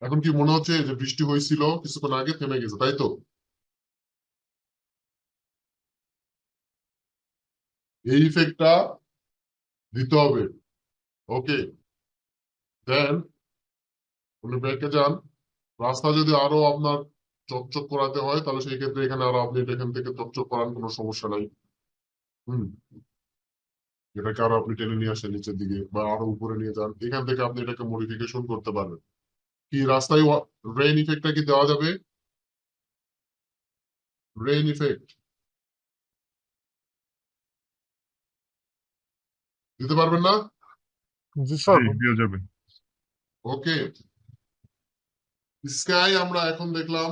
এখন কি মনে হচ্ছে যে বৃষ্টি হয়েছিল কিছুক্ষণ আগে, থেমে গেছে, তাই তো? এই ইফেক্টটা দিতে হবে। ওকে, দেন উনি ব্যাকে যান। রাস্তা যদি আরো আপনার চকচক করাতে হয় তাহলে সেই ক্ষেত্রে এখানে আরো আপনি এখান থেকে চকচক করান, কোনো সমস্যা নাই। হুম, এটাকে আরো আপনি টেনে নিয়ে আসেন নিচের দিকে বা আরো উপরে নিয়ে যান, এখান থেকে আপনি এটাকে মডিফিকেশন করতে পারবেন। কি রাস্তায় রেইন ইফেক্টটা কি দেওয়া যাবে? রেইন ইফেক্ট দিতে পারবেন না? জি স্যার। জি দেওয়া যাবে। ওকে, স্কাই আমরা এখন দেখলাম,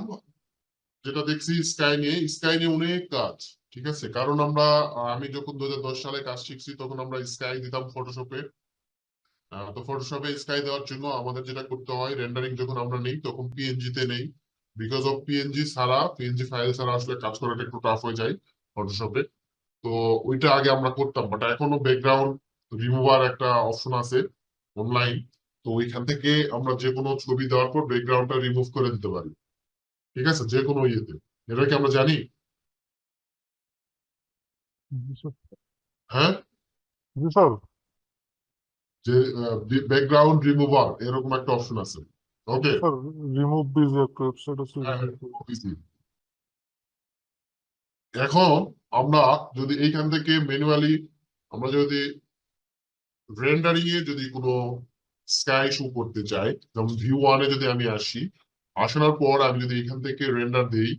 যেটা দেখছি স্কাই নিয়ে অনেক কাজ, ঠিক আছে? কারণ আমরা আমি যখন 2010 সালে কাজ শিখছি তখন আমরা স্কাই দিতাম ফটোশপে। তো ফটোশপে স্কাই দেওয়ার জন্য আমাদের যেটা করতে হয়, রেন্ডারিং যখন আমরা নেই তখন পিএনজি তে নেই, বিকজ অফ পিএনজি ফাইল ছাড়া আসলে কাজ করাটা একটু টাফ হয়ে যায় ফটোশপে। তো ওইটা আগে আমরা করতাম, বাট এখনো ব্যাকগ্রাউন্ড রিমুভার একটা অপশন আছে অনলাইন, তো ওইখান থেকে আমরা যে কোনো ছবি দেওয়ার পর ব্যাকগ্রাউন্ডটা রিমুভ করে দিতে পারি, ঠিক আছে, যে কোনো ইয়েতে। এটা কি আমরা জানি? জি স্যার। হ্যাঁ, জি স্যার। যে ব্যাকগ্রাউন্ড রিমুভার এরকম একটা অপশন আছে। ওকে, স্যার রিমুভ দিস একটা ওয়েবসাইট আছে হ্যাঁ, remove easy। এখন আমরা যদি এইখান থেকে ম্যানুয়ালি আমরা যদি রেন্ডারিং এ যদি কোনো স্কাই শো করতে চাই, যেমন ভিউ ওয়ানে যদি আমি আসি, আসানোর পর আমি যদি এখান থেকে রেন্ডার দিই,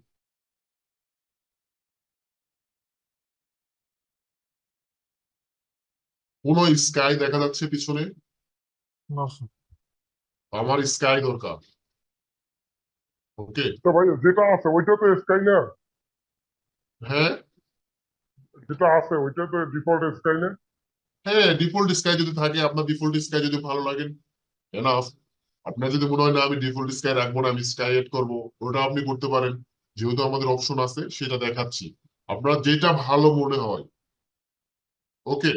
কোনো স্কাই দেখা যাচ্ছে পিছনে? না স্যার। আমার স্কাই দরকার। ওকে, তো ভাই যেটা আছে ওইটা তো স্কাই না, হ্যাঁ যেটা আছে ওইটা তো ডিফল্ট স্কাই না। হ্যাঁ, ডিফল্ট স্কাই যদি থাকে, আপনার ডিফল্ট স্কাই যদি ভালো লাগে, এনাফ। আপনার যদি মনে হয় না আমি ডিফল্ট স্কাই রাখবো না, আমি স্কাই এড করবো, ওটা আপনি করতে পারেন, যেহেতু আমাদের অপশন আছে সেটা দেখাচ্ছি, আপনার যেটা ভালো মনে হয়। ওকে,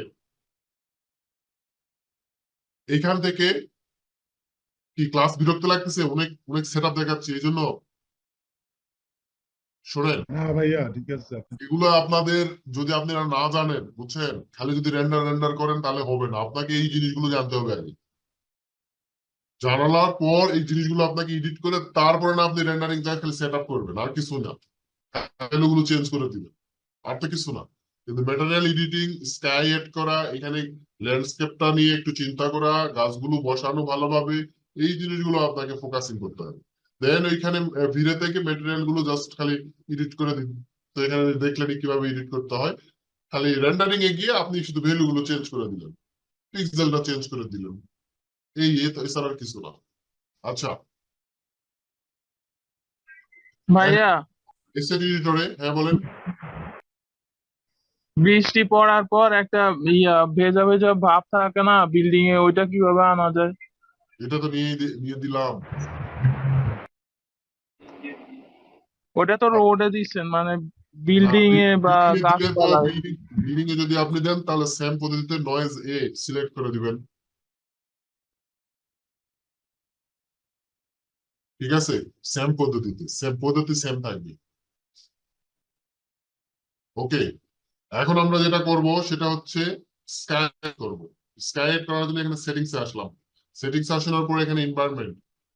এইখান থেকে কি ক্লাস বিরক্ত লাগতেছে? অনেক অনেক সেট আপ দেখাচ্ছি এই জন্য। শোনেন, হ্যাঁ ভাইয়া ঠিক আছে আপনি এগুলো আপনাদের যদি আপনারা না জানেন, বুঝছেন, খালি যদি রেন্ডার করেন তাহলে হবে না, আপনাকে এই জিনিসগুলো জানতে হবে আগে। জানালার পর এই জিনিসগুলো আপনাকে এডিট করে তারপরে না আপনি রেন্ডারিং যা খালি সেট আপ করবেন, আর কিছু না, ভ্যালুগুলো চেঞ্জ করে দিবেন, আর তো কিছু না। কিন্তু ম্যাটেরিয়াল এডিটিং, স্কাই এড করা, এখানে ল্যান্ডস্কেপটা নিয়ে একটু চিন্তা করা, গাছগুলো বসানো ভালোভাবে, এই জিনিসগুলো আপনাকে ফোকাসিং করতে হবে। দেন ওইখানে ভিড়ে থেকে ম্যাটেরিয়াল গুলো জাস্ট খালি এডিট করে দিন। তো এখানে দেখলেন কিভাবে এডিট করতে হয়, খালি রেন্ডারিং এ গিয়ে আপনি শুধু ভ্যালু গুলো চেঞ্জ করে দিলেন, পিক্সেলটা চেঞ্জ করে দিলেন, এই এছাড়া আর কিছু না। আচ্ছা, ভাইয়া এসএড এডিটরে, হ্যাঁ বলেন। বৃষ্টি পড়ার পর একটা ভেজা ভেজা ভাব থাকে না বিল্ডিং এ, ওইটা কিভাবে আনা যায়? এটা তো নিয়ে দিলাম। ওটা তো রোডে দিচ্ছেন, মানে বিল্ডিং এ বা গাছপালায়। বিল্ডিং এ যদি আপনি দেন তাহলে সেম পদ্ধতিতে নয়েজ এ সিলেক্ট করে দিবেন, ঠিক আছে? সেম পদ্ধতি সেম থাকবে। ওকে, এখন আমরা যেটা করব সেটা হচ্ছে স্কাই করব। স্কাই করার জন্য এখানে সেটিংসে আসলাম, সেটিংসে আসানোর পর এখানে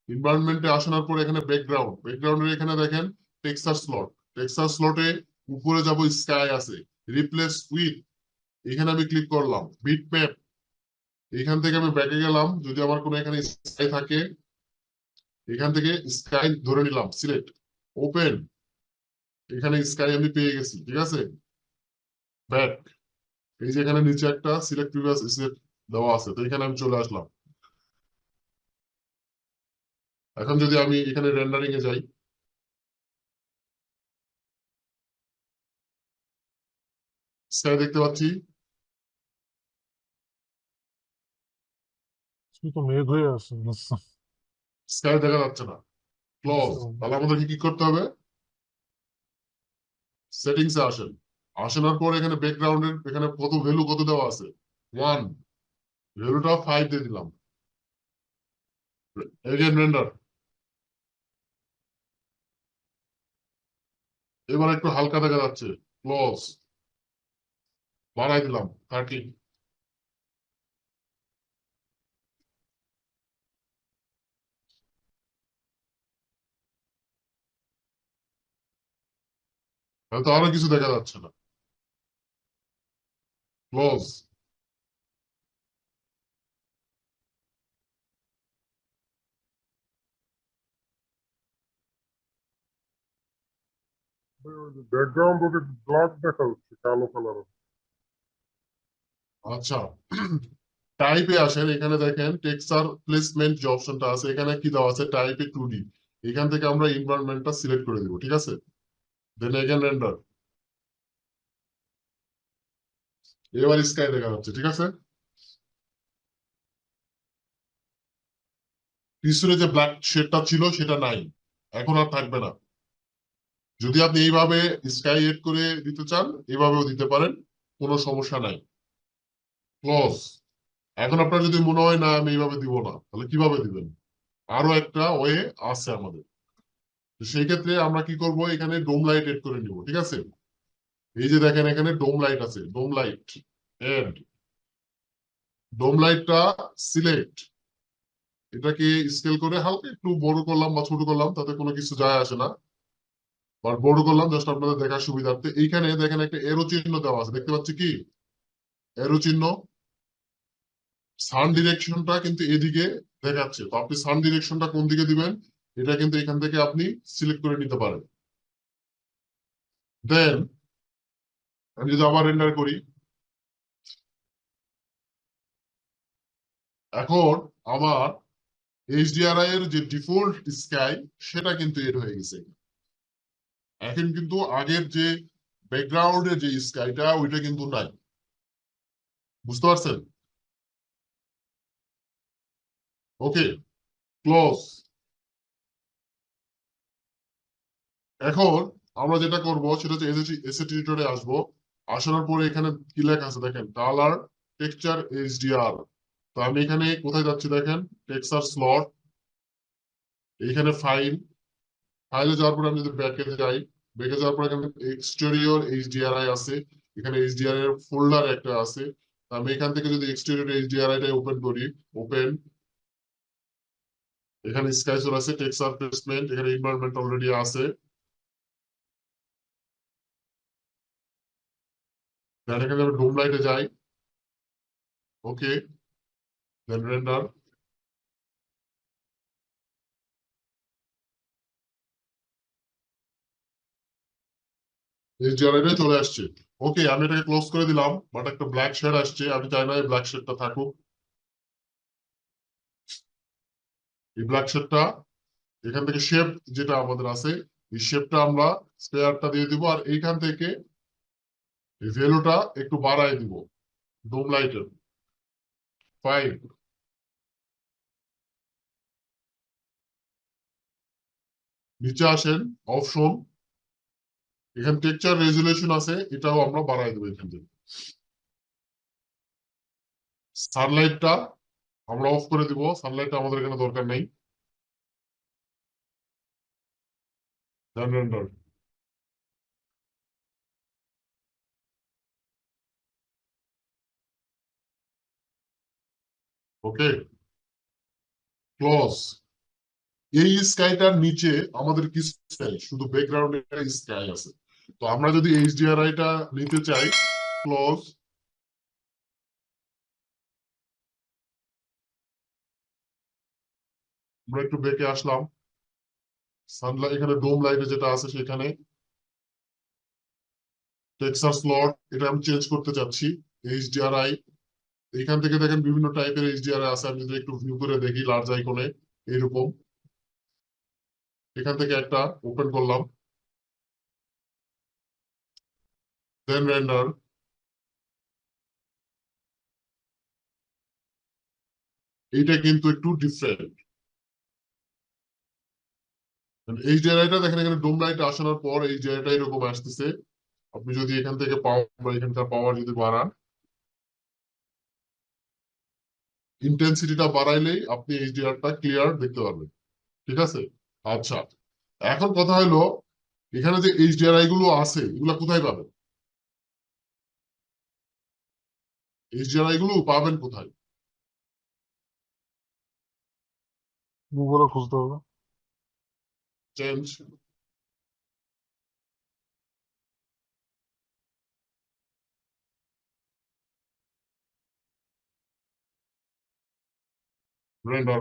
এনভায়রনমেন্টে আসানোর পর এখানে ব্যাকগ্রাউন্ডের এখানে দেখেন টেক্সচার স্লটে উপরে যাব, স্কাই আছে, রিপ্লেস উইথ, এখানে আমি ক্লিক করলাম, বিটম্যাপ, এখান থেকে আমি ব্যাকে গেলাম, যদি আমার কোনো এখানে স্কাই থাকে এখান থেকে স্কাই ধরে নিলাম, সিলেক্ট, ওপেন, এখানে স্কাই আমি পেয়ে গেছি, ঠিক আছে। ব্যাক, এই যে এখানে নিচে একটা সিলেক্ট প্রিভিয়াস স্টেপ দেওয়া আছে, তো এখানে আমি চলে আসলাম। এখন যদি আমি এখানে রেন্ডারিং এ যাই, স্কাই দেখতে পাচ্ছি, শুধু তো মেঘ হয়ে আছে স্কাই দেখা যাচ্ছে না, ক্লোজ। তাহলে আমাদেরকে কি করতে হবে, সেটিংস এ আসেন, আসানোর পর এখানে ব্যাকগ্রাউন্ডের এখানে কত ভ্যালু কত দেওয়া আছে, 1, ভ্যালুটা 5 দিয়ে দিলাম। এগেন রেন্ডার, এবার একটু হালকা দেখা যাচ্ছে, ক্লোজ, বাড়াই দিলাম 30। তাহলে তো আরো কিছু দেখা যাচ্ছে না, ক্লোজ। ব্যাকগ্রাউন্ড ওদের ব্ল্যাক দেখা যাচ্ছে, কালো কালার। আচ্ছা, টাইপে আসেন, এখানে দেখেন টেক্সচার প্লেসমেন্ট যে অপশনটা আছে, এখানে কি দেওয়া আছে, টাইপে 2D, এখান থেকে আমরা এনভায়রনমেন্টটা সিলেক্ট করে দিব, ঠিক আছে। দেন এগেন রেন্ডার, এবার স্কাই দেখা যাচ্ছে, ঠিক আছে। পিছনে যে ব্ল্যাক শেডটা ছিল সেটা নাই, এখন আর থাকবে না। যদি আপনি এইভাবে স্কাই এড করে দিতে চান, এইভাবেও দিতে পারেন, কোনো সমস্যা নাই, ক্লোজ। এখন আপনার যদি মনে হয় না আমি এইভাবে দিব না, তাহলে কিভাবে দিবেন, আরো একটা ওয়ে আছে আমাদের। তো সেই ক্ষেত্রে আমরা কি করব, এখানে ডোম লাইট এড করে নিব, ঠিক আছে। এই যে দেখেন এখানে ডোম লাইট আছে, ডোম লাইট এড, ডোম লাইটটা সিলেক্ট, এটাকে স্কেল করে হালকা একটু বড় করলাম বা ছোট করলাম, তাতে কোনো কিছু যায় আসে না, বা বড় করলাম জাস্ট আপনাদের দেখার সুবিধার্থে। এইখানে দেখেন একটা এরো চিহ্ন দেওয়া আছে, দেখতে পাচ্ছি কি, এরো চিহ্ন, সান ডিরেকশনটা কিন্তু এদিকে দেখাচ্ছে, তো আপনি সান ডিরেকশনটা কোন দিকে দিবেন, এটা কিন্তু এখান থেকে আপনি সিলেক্ট করে নিতে পারেন। দেন আমি যদি আবার রেন্ডার করি, এখন আমার এইচডিআরআই এর যে ডিফল্ট স্কাই সেটা কিন্তু এড হয়ে গেছে। এখন কিন্তু আগের যে ব্যাকগ্রাউন্ডের যে স্কাইটা ওইটা কিন্তু নাই, বুঝতে পারছেন। ওকে, ক্লোজ। এখন আমরা যেটা করব সেটা হচ্ছে এসএ এডিটরে আসবো, আসার পরে এখানে কি লেখা আছে দেখেন, কালার টেক্সচার এইচডিআর। তো আমি এখানে কোথায় যাচ্ছি দেখেন, টেক্সচার স্লট, এইখানে ফাইল, ফাইলে যাওয়ার পরে আমি যদি ব্যাকে যাই, ব্যাকে যাওয়ার পরে এখানে এক্সটেরিয়র এইচডিআরআই আছে, এখানে এইচডিআর এর ফোল্ডার একটা আছে। আমি এখান থেকে যদি এক্সটেরিয়র এইচডিআরআই টা ওপেন করি, ওপেন, এখানে স্কাইসোর আছে, টেক্সচার প্লেসমেন্ট, এখানে এনভায়রনমেন্ট অলরেডি আছে। দেন এখানে আমি ডোম লাইটে যাই, ওকে, দেন রেন্ডার, এইচডিআরআই চলে আসছে। ওকে, আমি এটাকে ক্লোজ করে দিলাম, বাট একটা ব্ল্যাক শেড আসছে, আমি চাই না এই ব্ল্যাক শেডটা থাকুক। এই ব্ল্যাক শেডটা এখান থেকে শেপ যেটা আমাদের আছে, এই শেপটা আমরা স্পেয়ারটা দিয়ে দিব, আর এইখান থেকে এই ভ্যালুটা একটু বাড়ায় দিব, ডোম লাইটের 5। নিচে আসেন, অপশন, এখানে টেক্সচার রেজুলেশন আছে, এটাও আমরা বাড়ায় দেবো এখান থেকে। সানলাইটটা আমরা অফ করে দিব, সানলাইটটা আমাদের এখানে দরকার নেই। রেন্ডার, ওকে, ক্লোজ। এই স্কাইটার নিচে আমাদের কিছু নেই, শুধু ব্যাকগ্রাউন্ডে স্কাই আছে। তো আমরা যদি এইচডিআরআই টা নিতে চাই, ক্লোজ, আমরা একটু বেঁকে আসলাম, সানলাইট এখানে ডোম লাইটে যেটা আছে সেখানে টেক্সাস স্লট এটা আমি চেঞ্জ করতে চাচ্ছি। এইচডিআরআই এখান থেকে দেখেন বিভিন্ন টাইপের এইচডিআরআই আছে, আমি যদি একটু ভিউ করে দেখি লার্জ আইকনে এইরকম, এখান থেকে একটা ওপেন করলাম, দেন রেন্ডার। এইটা কিন্তু একটু ডিফারেন্ট। এইচডিআরআইটা দেখেন এখানে ডোম লাইট আসানোর পর এইচডিআরআইটা এরকম আসতেছে। আপনি যদি এখান থেকে পাওয়ার বা এখানকার পাওয়ার যদি বাড়ান, ইন্টেন্সিটিটা বাড়াইলেই আপনি এইচডিআরটা ক্লিয়ার দেখতে পারবেন। ঠিক আছে, আচ্ছা এখন কথা হলো এখানে যে এইচডিআরআই গুলো আছে এগুলা কোথায় পাবেন? এইচডিআরআই গুলো পাবেন কোথায়? গুগলে খুঁজতে হবে। Change, render,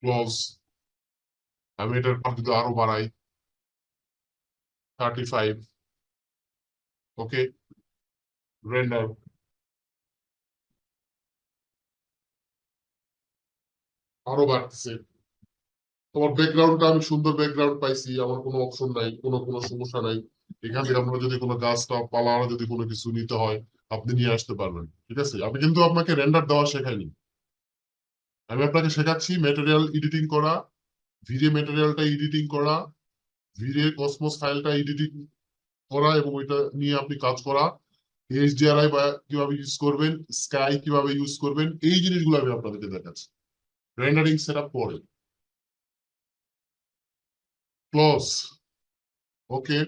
close. আমি এটার পর যদি আরো বাড়াই 35, ওকে, রেন্ডার। আরো বাড়তেছে। তোমার ব্যাকগ্রাউন্ডটা আমি সুন্দর ব্যাকগ্রাউন্ড পাইছি, আমার কোনো অপশন নাই, কোনো কোনো সমস্যা নাই। এখান থেকে আপনার যদি কোনো গাছটা পালা যদি কোনো কিছু নিতে হয় আপনি নিয়ে আসতে পারবেন। ঠিক আছে, আমি কিন্তু আপনাকে রেন্ডার দেওয়া শেখাইনি, আমি আপনাকে শেখাচ্ছি ম্যাটেরিয়াল এডিটিং করা, ভিডিও ম্যাটেরিয়ালটা এডিটিং করা, ভিডিও কসমোস ফাইলটা এডিটিং করা এবং ওইটা নিয়ে আপনি কাজ করা, এইচডিআরআই বা কিভাবে ইউজ করবেন, স্কাই কিভাবে ইউজ করবেন, এই জিনিসগুলো আমি আপনাদেরকে দেখাচ্ছি। রেন্ডারিং সেটআপ পরে ক্লোজ, ওকে।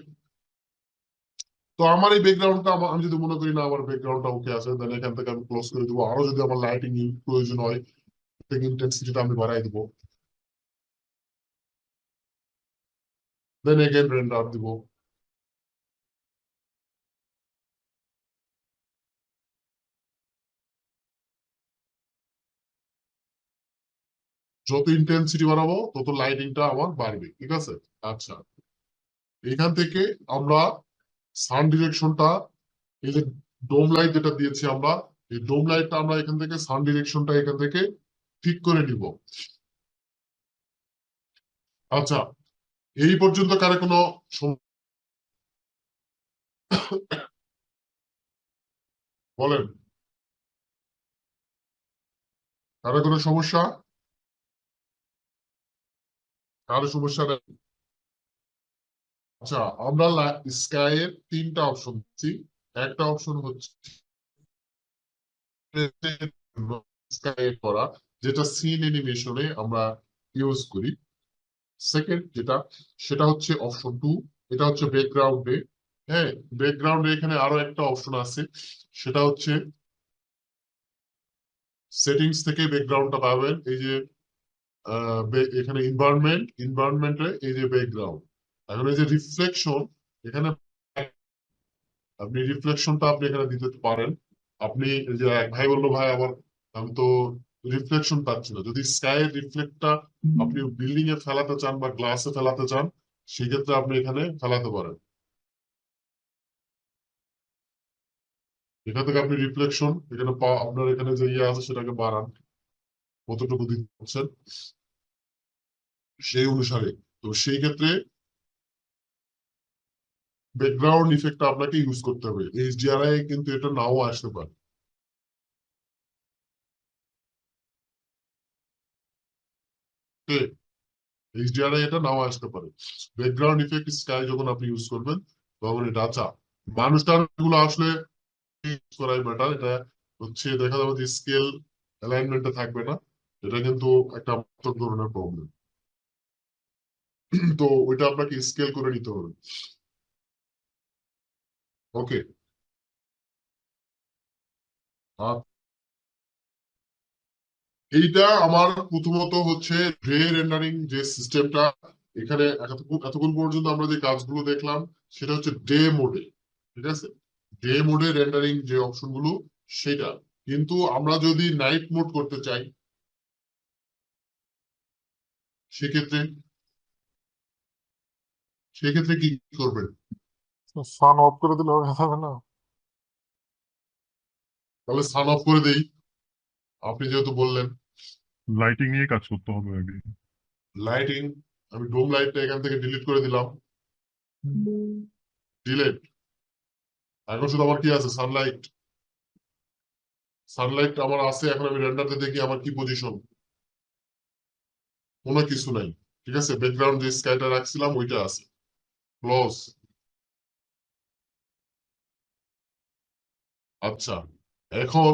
তো আমার এই ব্যাকগ্রাউন্ডটা আমি যদি মনে করি না আমার ব্যাকগ্রাউন্ডটা ওকে আছে, তাহলে এখান থেকে আমি ক্লোজ করে দেবো। আরো যদি আমার লাইটিং প্রয়োজন হয় ইন্টেন্সিটিটা আমি বাড়াই দেবো, দেন এগেন রেন্ডার দিব। যত ইন্টেন্সিটি বাড়াবো তত লাইটিংটা আমার বাড়বে। ঠিক আছে, আচ্ছা এখান থেকে আমরা সান ডিরেকশনটা, এই যে ডোম লাইট যেটা দিয়েছি আমরা, এই ডোম লাইটটা আমরা এখান থেকে সান ডিরেকশনটা এখান থেকে ঠিক করে নিব। আচ্ছা এই পর্যন্ত কারে কোনো বলেন, কারো কোনো সমস্যা? কারো সমস্যা নেই? আচ্ছা আমরা স্কাই এর তিনটা অপশন দিচ্ছি। একটা অপশন হচ্ছে স্কাই করা, যেটা সিন অ্যানিমেশনে আমরা ইউজ করি। সেকেন্ড যেটা, সেটা হচ্ছে অপশন 2, এটা হচ্ছে ব্যাকগ্রাউন্ডে। হ্যাঁ, ব্যাকগ্রাউন্ডে এখানে আরো একটা অপশন আছে, সেটা হচ্ছে সেটিংস থেকে ব্যাকগ্রাউন্ডটা পাবেন। এই যে এখানে ইনভায়রনমেন্টে এই যে ব্যাকগ্রাউন্ড, এখন এই যে রিফ্লেকশন, এখানে আপনি রিফ্লেকশনটা আপনি এখানে দিতে পারেন। আপনি এই যে এক ভাই বললো ভাই আমার আমি তো রিফ্লেকশন পাচ্ছি না, যদি স্কাই এর রিফ্লেক্টটা আপনি বিল্ডিং এ ফেলাতে চান বা গ্লাসে ফেলাতে চান সেক্ষেত্রে আপনি এখানে ফেলাতে পারেন। এখান থেকে আপনি রিফ্লেকশন এখানে আপনার এখানে যে ইয়ে আছে সেটাকে বাড়ান, কতটুকু দিতে পারছেন সেই অনুসারে। তো সেই ক্ষেত্রে ব্যাকগ্রাউন্ড ইফেক্টটা আপনাকে ইউজ করতে হবে। এইচডিআরআই কিন্তু এটা নাও আসতে পারে। এইচডিআরআই এটা নাও আসতে পারে। ব্যাকগ্রাউন্ড ইফেক্ট স্কাই যখন আপনি ইউজ করবেন তখন এটা। আচ্ছা মানুষটার গুলো আসলে ইউজ করাই বেটার। এটা হচ্ছে দেখা যাবে যে স্কেল অ্যালাইনমেন্টে থাকবে না, এটা কিন্তু একটা মারাত্মক ধরনের প্রবলেম। তো ওইটা আপনাকে স্কেল করে নিতে হবে। ওকে, এইটা আমার প্রথমত হচ্ছে গ্রে রেন্ডারিং যে সিস্টেমটা, এখানে এতক্ষণ পর্যন্ত আমরা যে কাজগুলো দেখলাম সেটা হচ্ছে ডে মোডে। ঠিক আছে, ডে মোডে রেন্ডারিং যে অপশন গুলো সেটা, কিন্তু আমরা যদি নাইট মোড করতে চাই সেক্ষেত্রে সেক্ষেত্রে কি করবেন? সান অফ করে দিলে হয়ে যাবে না? তাহলে সান অফ করে দেই, আপনি যেহেতু বললেন। লাইটিং নিয়ে কাজ করতে হবে আগে। লাইটিং, আমি ডোম লাইটটা এখান থেকে ডিলিট করে দিলাম, ডিলিট। এখন শুধু আমার কি আছে? সানলাইট। সানলাইট আমার আছে, এখন আমি রেন্ডারতে দেখি আমার কি পজিশন, কোনো কিছু নাই। ঠিক আছে, ব্যাকগ্রাউন্ড যে স্কাইটা রাখছিলাম ওইটা আছে। ক্লোজ। আচ্ছা, এখন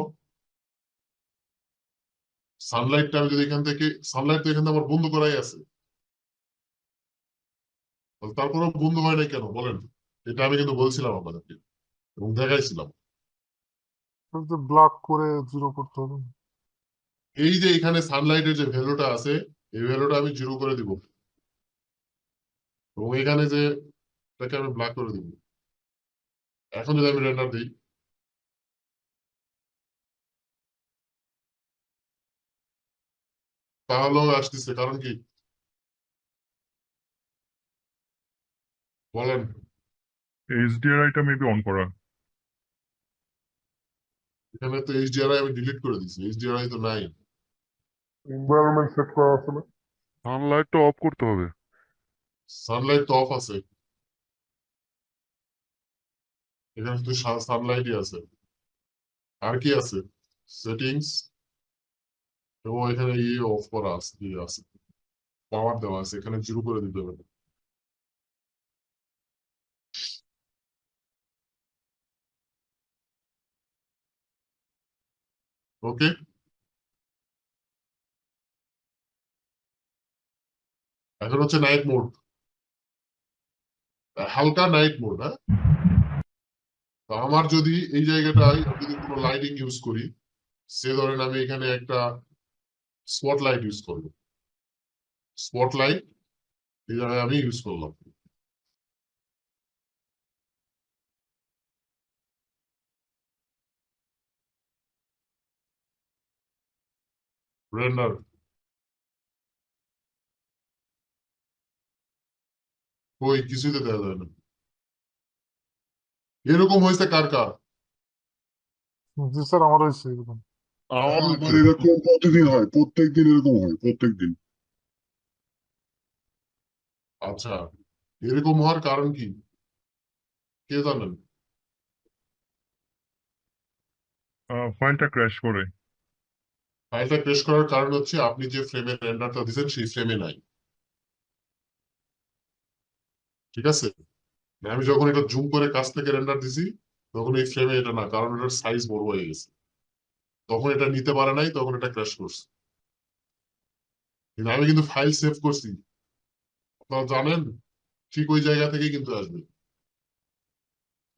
সানলাইটটা আমি যদি এখান থেকে, সানলাইট তো এখান থেকে আমার বন্ধ করাই আছে, তারপরে বন্ধ হয় নাই কেন বলেন? এটা আমি কিন্তু বলছিলাম আপনাদেরকে এবং দেখাইছিলাম। ব্লক করে জিরো করতে হবে। এই যে এখানে সানলাইটের যে ভ্যালুটা আছে, এই ভ্যালুটা আমি জিরো করে দিব এবং এখানে যে এটাকে আমি ব্ল্যাক করে দিব। এখন যদি আমি রেন্ডার দিই, তাহলেও আসতেছে, কারণ কি বলেন? HDRI টা মেবি অন করা। এখানে তো এইচডিআরআই আমি ডিলিট করে দিচ্ছি, এইচডিআরআই তো নাই। এনভায়রনমেন্ট সেট করা আছে না? সানলাইটটা অফ করতে হবে। সানলাইট তো অফ আছে, এখানে শুধু সানলাইটই আছে। আর কি আছে? সেটিংস, এবং এখানে ইয়ে অফ করা আছে, ইয়ে আছে, পাওয়ার দেওয়া আছে, এখানে জিরো করে দিতে হবে। ওকে, এখন হচ্ছে নাইট মোড, হালকা নাইট মোড। হ্যাঁ, তো আমার যদি এই জায়গাটায় আমি যদি কোনো লাইটিং ইউজ করি, সে ধরেন আমি এখানে একটা স্পটলাইট ইউজ করবো, স্পটলাইট এই জায়গায় আমি ইউজ করলাম। রেন্ডার, ওই কিছুতে দেওয়া যায় না। এরকম হয়েছে কার কার? জি স্যার, আমার হয়েছে এরকম। আমার আমার হয়েছে। এরকম প্রতিদিন হয়, প্রত্যেকদিন এরকম হয়, প্রত্যেকদিন। আচ্ছা, এরকম হওয়ার কারণ কি কে জানেন? ফাইলটা ক্র্যাশ করে। ফাইলটা ক্রেশ করার কারণ হচ্ছে আপনি যে ফ্রেমে রেন্ডারটা দিচ্ছেন সেই ফ্রেমে নাই। ঠিক আছে, আমি যখন এটা জুম করে কাছ থেকে রেন্ডার দিছি তখন এই ফ্রেমে এটা না, কারণ এটার সাইজ বড় হয়ে গেছে, তখন এটা নিতে পারে নাই, তখন এটা ক্র্যাশ করছে। কিন্তু আমি কিন্তু ফাইল সেভ করছি, আপনারা জানেন, ঠিক ওই জায়গা থেকেই কিন্তু আসবে।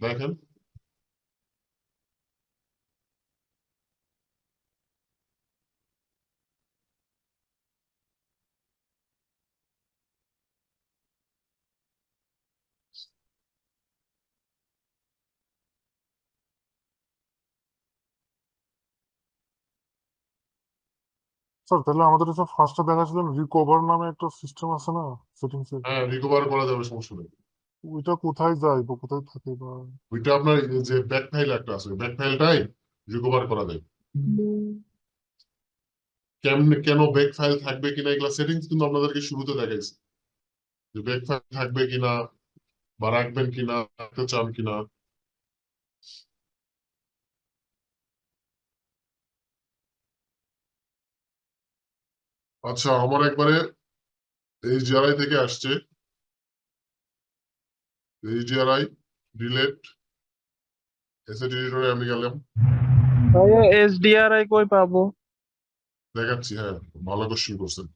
দেখেন, স্যার তাহলে আমাদের এসব ফার্স্টে দেখাচ্ছিলেন রিকভার নামে একটা সিস্টেম আছে না সেটিংস এর? হ্যাঁ রিকভার করা যাবে, সমস্যা নেই। ওইটা কোথায় যায় বা কোথায় থাকে বা? ওইটা আপনার এই যে ব্যাক ফাইল একটা আছে, ব্যাক ফাইলটাই রিকভার করা যায়। কেমনে, কেন ব্যাক ফাইল থাকবে কিনা এগুলা সেটিংস কিন্তু আপনাদেরকে শুরুতে দেখাইছে, যে ব্যাক ফাইল থাকবে কিনা বা রাখবেন কিনা, রাখতে চান কিনা। আচ্ছা, আমার একবারে এইচডিআরআই থেকে আসছে, এইচডিআরআই ডিলেট, এসএড এডিটরে আমি গেলাম, ভাইয়া এসডিআরআই কই পাবো? দেখাচ্ছি। হ্যাঁ, ভালো কোশ্চেন করছেন।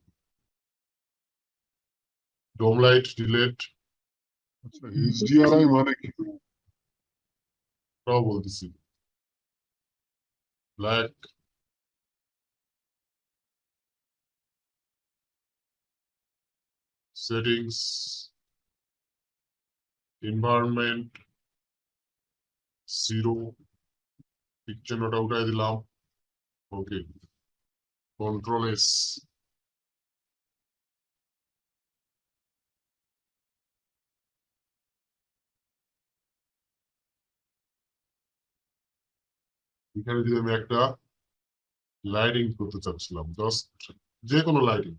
ডোম লাইট ডিলেট, আচ্ছা, HDRI মানে কি? তাও বলতেছি। ব্ল্যাক, সেটিংস, এনভায়রনমেন্ট, 0 টিক চিহ্নটা উঠাই দিলাম। ওকে, কন্ট্রোল এস। এখানে যদি আমি একটা লাইটিং করতে চাচ্ছিলাম, জাস্ট যে কোনো লাইটিং,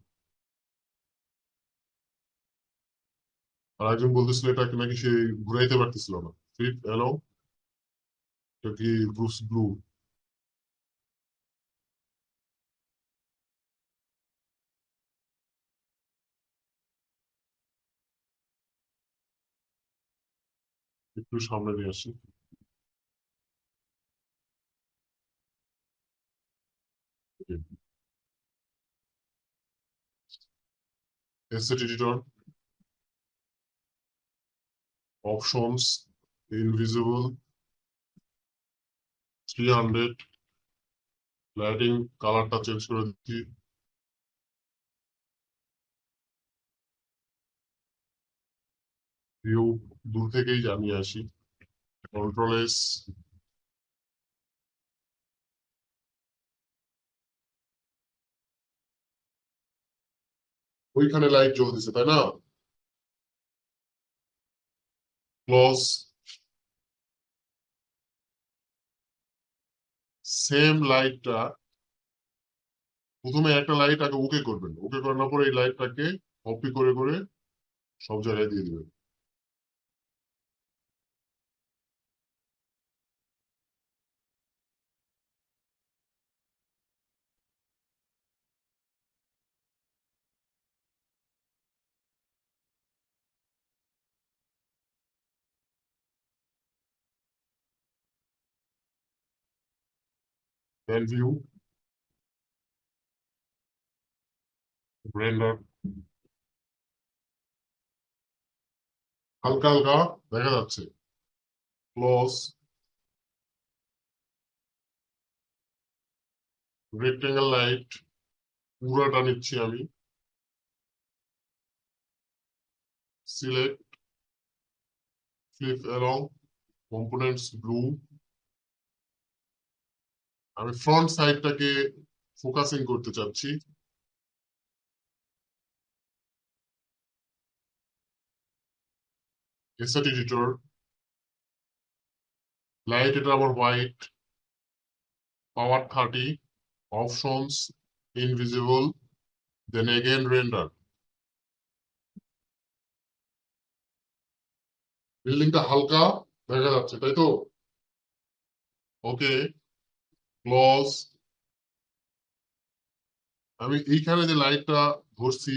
আর একজন বলতেছিল এটাকে নাকি সে ঘুরাইতে পারতেছিল না। ফিট এলো, এটা কি ব্রুস ব্লু? একটু সামনে নিয়ে আসি। Asset editor, options, invisible, 300, lighting কালারটা চেঞ্জ করে দিচ্ছি। ভিউ দূর থেকেই জানিয়ে আসি, কন্ট্রোল এস। ওইখানে লাইট জ্বলতেছে তাই না? ক্লোজ, সেম লাইটটা, প্রথমে একটা লাইট আগে ওকে করবেন, ওকে করার পরে এই লাইটটাকে কপি করে করে সব জায়গায় দিয়ে দিবেন। দেন ভিউ, রেন্ডার, হালকা হালকা দেখা যাচ্ছে। ক্লোজ, রেক্টেঙ্গেল লাইট পুরোটা নিচ্ছি আমি। Select, flip along, components blue. আমি ফ্রন্ট সাইডটাকে ফোকাসিং করতে চাচ্ছি। এসেট এডিটর, লাইট এটা আমার white, power 30, options, invisible, then again render. বিল্ডিংটা হালকা দেখা যাচ্ছে তাই তো? Okay, close. আমি এইখানে যে লাইটটা ধরছি,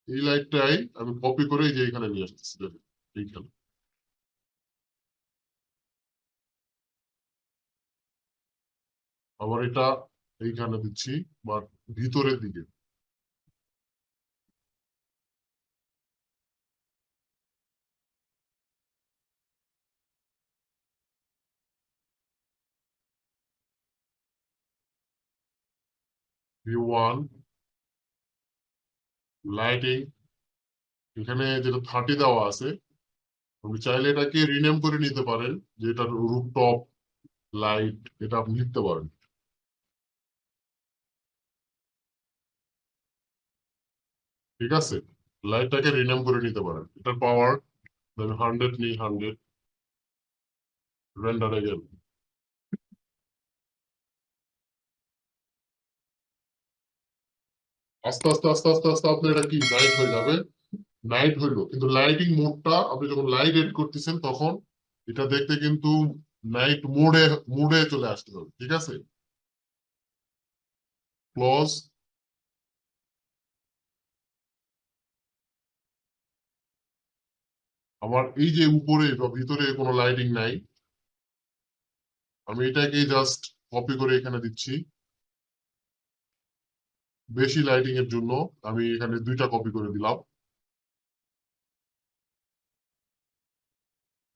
এই লাইটটাই আমি কপি করে এই যে এখানে নিয়ে আসতেছি, দেখুন, এইখানে। আবার এটা এইখানে দিচ্ছি, বাট ভিতরের দিকে। ভিউ 1, লাইটিং, এখানে যেটা 30 দেওয়া আছে, আপনি চাইলে এটাকে রিনেম করে নিতে পারেন, যে এটা রুফটপ লাইট, এটা আপনি লিখতে পারেন। ঠিক আছে, লাইটটাকে রিনেম করে নিতে পারেন। এটার পাওয়ার 100 নিই, 100, রেন্ডার এগেন। আস্তে আস্তে আস্তে আস্তে আস্তে আপনার এটা কি নাইট হয়ে যাবে। নাইট হইলো, কিন্তু লাইটিং মোডটা আপনি যখন লাইট এড করতেছেন তখন এটা দেখতে কিন্তু নাইট মোডে মোডে চলে আসতে হবে। ঠিক আছে, ক্লোজ। আমার এই যে উপরে বা ভিতরে কোনো লাইটিং নাই, আমি এটাকে জাস্ট কপি করে এখানে দিচ্ছি। বেশি লাইটিং এর জন্য আমি এখানে 2টা কপি করে দিলাম।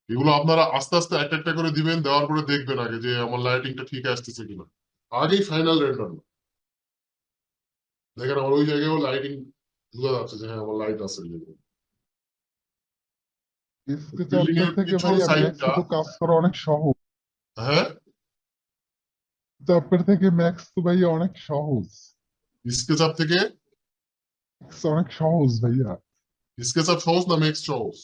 এগুলো আপনারা আস্তে আস্তে একটা একটা করে দিবেন, দেওয়ার পরে দেখবেন আগে যে আমার লাইটিংটা ঠিক আসতেছে কিনা। আগেই ফাইনাল রেন্ডার না, দেখেন আমার ওই জায়গায়ও লাইটিং বোঝা যাচ্ছে যে হ্যাঁ আমার লাইট আছে। স্কেচআপ বিল্ডিং এর থেকে পিছন ভাইয়া ম্যাক্সে সাইডটা, তো কাজ করা অনেক সহজ। হ্যাঁ, স্কেচআপের থেকে ম্যাক্স তো ভাইয়া অনেক সহজ। স্কেচআপ থেকে ম্যাক্স অনেক সহজ ভাইয়া। স্কেচআপ সহজ না ম্যাক্স সহজ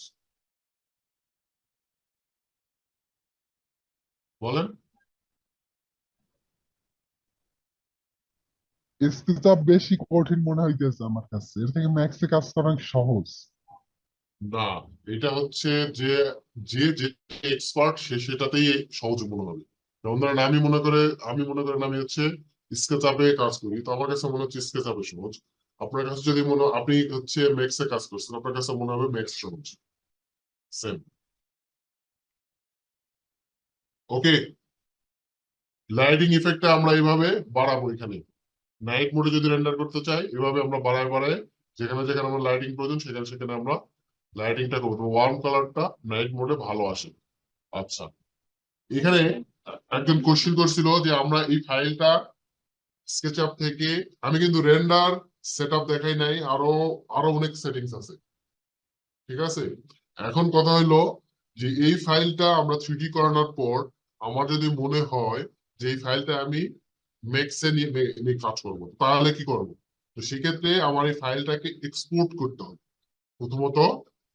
বলেন? স্কেচআপ বেশি কঠিন মনে হইতেছে আমার কাছে, এর থেকে ম্যাক্সে কাজ করা অনেক সহজ। না, এটা হচ্ছে যে যে যে এক্সপার্ট সে সেটাতেই সহজ মনে হবে। যেমন ধরেন আমি মনে করেন আমি হচ্ছে স্কেচআপে কাজ করি, তো আমার কাছে মনে হচ্ছে স্কেচআপে সহজ। আপনার কাছে যদি আপনি হচ্ছে ম্যাক্সে কাজ করছেন, আপনার কাছে মনে হবে ম্যাক্স সহজ। সেম। ওকে, লাইটিং ইফেক্টটা আমরা এইভাবে বাড়াবো। এখানে নাইট মোডে যদি রেন্ডার করতে চাই, এভাবে আমরা বাড়ায় বাড়ায় যেখানে যেখানে আমরা লাইটিং প্রয়োজন সেখানে সেখানে আমরা লাইটিংটা করবো। ওয়ার্ম কালারটা নাইট মোডে ভালো আসে। আচ্ছা, এখানে একজন কোশ্চেন করছিল যে আমরা এই ফাইলটা স্কেচআপ থেকে, আমি কিন্তু রেন্ডার সেটআপ দেখাই নাই, আরো আরো অনেক সেটিংস আছে, ঠিক আছে? এখন কথা হইলো যে এই ফাইলটা আমরা 3D করানোর পর আমার যদি মনে হয় যে এই ফাইলটা আমি মেক্সে নিয়ে কাজ করবো, তাহলে কি করব? তো সেক্ষেত্রে আমার এই ফাইলটাকে এক্সপোর্ট করতে হবে। প্রথমত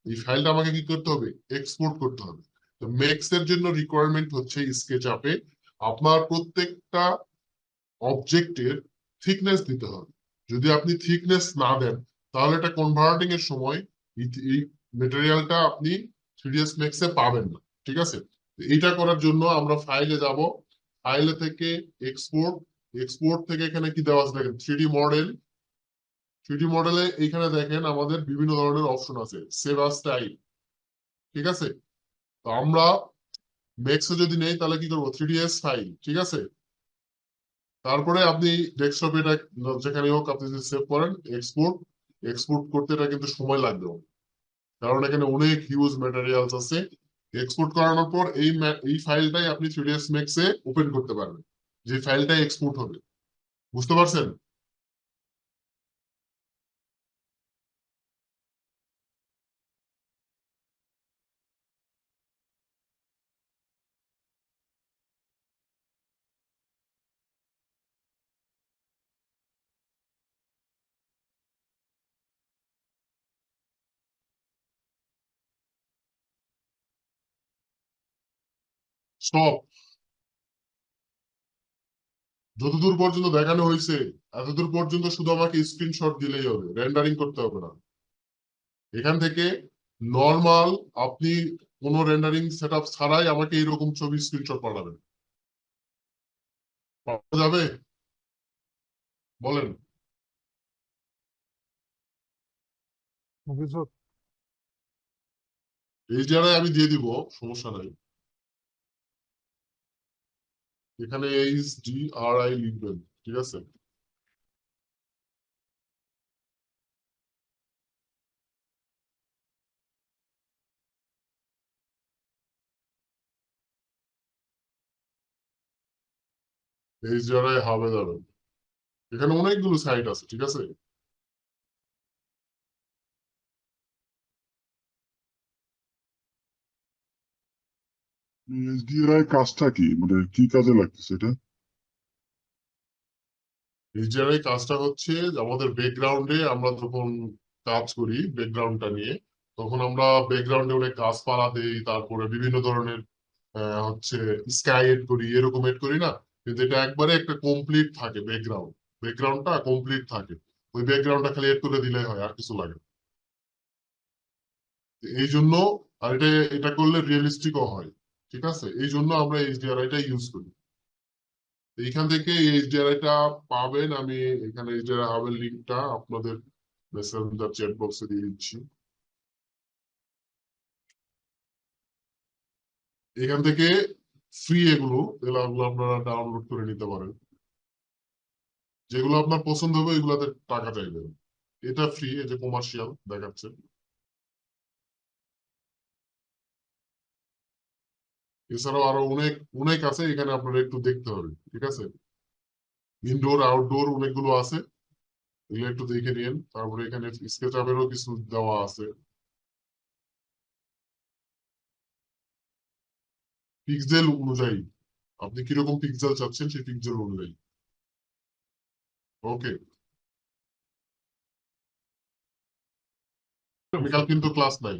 এই ফাইলটা আমাকে কি করতে হবে? এক্সপোর্ট করতে হবে। তো মেক্স এর জন্য রিকোয়ারমেন্ট হচ্ছে স্কেচআপে আপনার প্রত্যেকটা অবজেক্টের থিকনেস দিতে হবে। যদি আপনি থিকনেস না দেন, তাহলে এটা কনভার্টিং এর সময় এই মেটেরিয়ালটা আপনি 3ds Max এ পাবেন না, ঠিক আছে? তো এটা করার জন্য আমরা ফাইলে যাব, ফাইলে থেকে এক্সপোর্ট, এক্সপোর্ট থেকে এখানে কি দেওয়া আছে দেখেন, 3D মডেল। 3D মডেলে এখানে দেখেন আমাদের বিভিন্ন ধরনের অপশন আছে, সেভ আস টাইপ, ঠিক আছে? তো আমরা ম্যাক্সে যদি নেই তাহলে কি করবো, 3ds ফাইল, ঠিক আছে? তারপরে আপনি ডেস্কটপে এটা যেখানে হোক আপনি যদি সেভ করেন, এক্সপোর্ট, এক্সপোর্ট করতে এটা কিন্তু সময় লাগবে অনেক। কারণ এখানে অনেক হিউজ ম্যাটেরিয়ালস আছে। এক্সপোর্ট করানোর পর এই ফাইলটাই আপনি 3ds Max এ ওপেন করতে পারবেন, যে ফাইলটাই এক্সপোর্ট হবে। বুঝতে পারছেন? স্টপ। যতদূর পর্যন্ত দেখানো হয়েছে এতদূর পর্যন্ত শুধু আমাকে স্ক্রিনশট দিলেই হবে, রেন্ডারিং করতে হবে না। এখান থেকে নর্মাল আপনি কোনো রেন্ডারিং সেটআপ ছাড়াই আমাকে এরকম ছবি স্ক্রিনশট পাঠাবেন। পাওয়া যাবে? বলেন। Okay sir. এই জায়গায় আমি দিয়ে দিব, সমস্যা নাই। এখানে HDRI লিখবেন, ঠিক আছে? HDRI হবে যাবেন। এখানে অনেকগুলো সাইট আছে, ঠিক আছে? এসডিআই কাজটা কি, মানে কি কাজে লাগতেছে এটা? HDRI কাজটা হচ্ছে যে আমাদের ব্যাকগ্রাউন্ডে আমরা যখন কাজ করি ব্যাকগ্রাউন্ডটা নিয়ে, তখন আমরা ব্যাকগ্রাউন্ডে অনেক গাছপালা দেই, তারপরে বিভিন্ন ধরনের হচ্ছে স্কাই এড করি, এরকম এড করি না? কিন্তু এটা একবারে একটা কমপ্লিট থাকে ব্যাকগ্রাউন্ড, ব্যাকগ্রাউন্ডটা কমপ্লিট থাকে। ওই ব্যাকগ্রাউন্ডটা খালি এড করে দিলেই হয়, আর কিছু লাগে না। এই জন্য, আর এটা এটা করলে রিয়েলিস্টিকও হয়, ঠিক আছে? এই জন্য আমরা এইচডিআরআইটা ইউজ করি। এইখান থেকে এইচডিআরআইটা পাবেন, আমি এখানে এইচডিআরআই হাবের লিঙ্কটা আপনাদের মেসেঞ্জার চ্যাট বক্সে দিয়ে দিচ্ছি। এখান থেকে ফ্রি এগুলো আপনারা ডাউনলোড করে নিতে পারেন। যেগুলো আপনার পছন্দ হবে এগুলাতে টাকা চাইবেন। এটা ফ্রি, এই যে কমার্শিয়াল দেখাচ্ছে। এছাড়াও আরো অনেক অনেক আছে, এখানে আপনারা একটু দেখতে হবে, ঠিক আছে? ইনডোর আউটডোর অনেকগুলো আছে, এগুলো একটু দেখে নিন। তারপরে এখানে স্কেচআপেরও কিছু দেওয়া আছে। পিক্সেল অনুযায়ী আপনি কিরকম পিক্সেল চাচ্ছেন সেই পিক্সেল অনুযায়ী। ওকে, আগামীকাল কিন্তু ক্লাস নাই।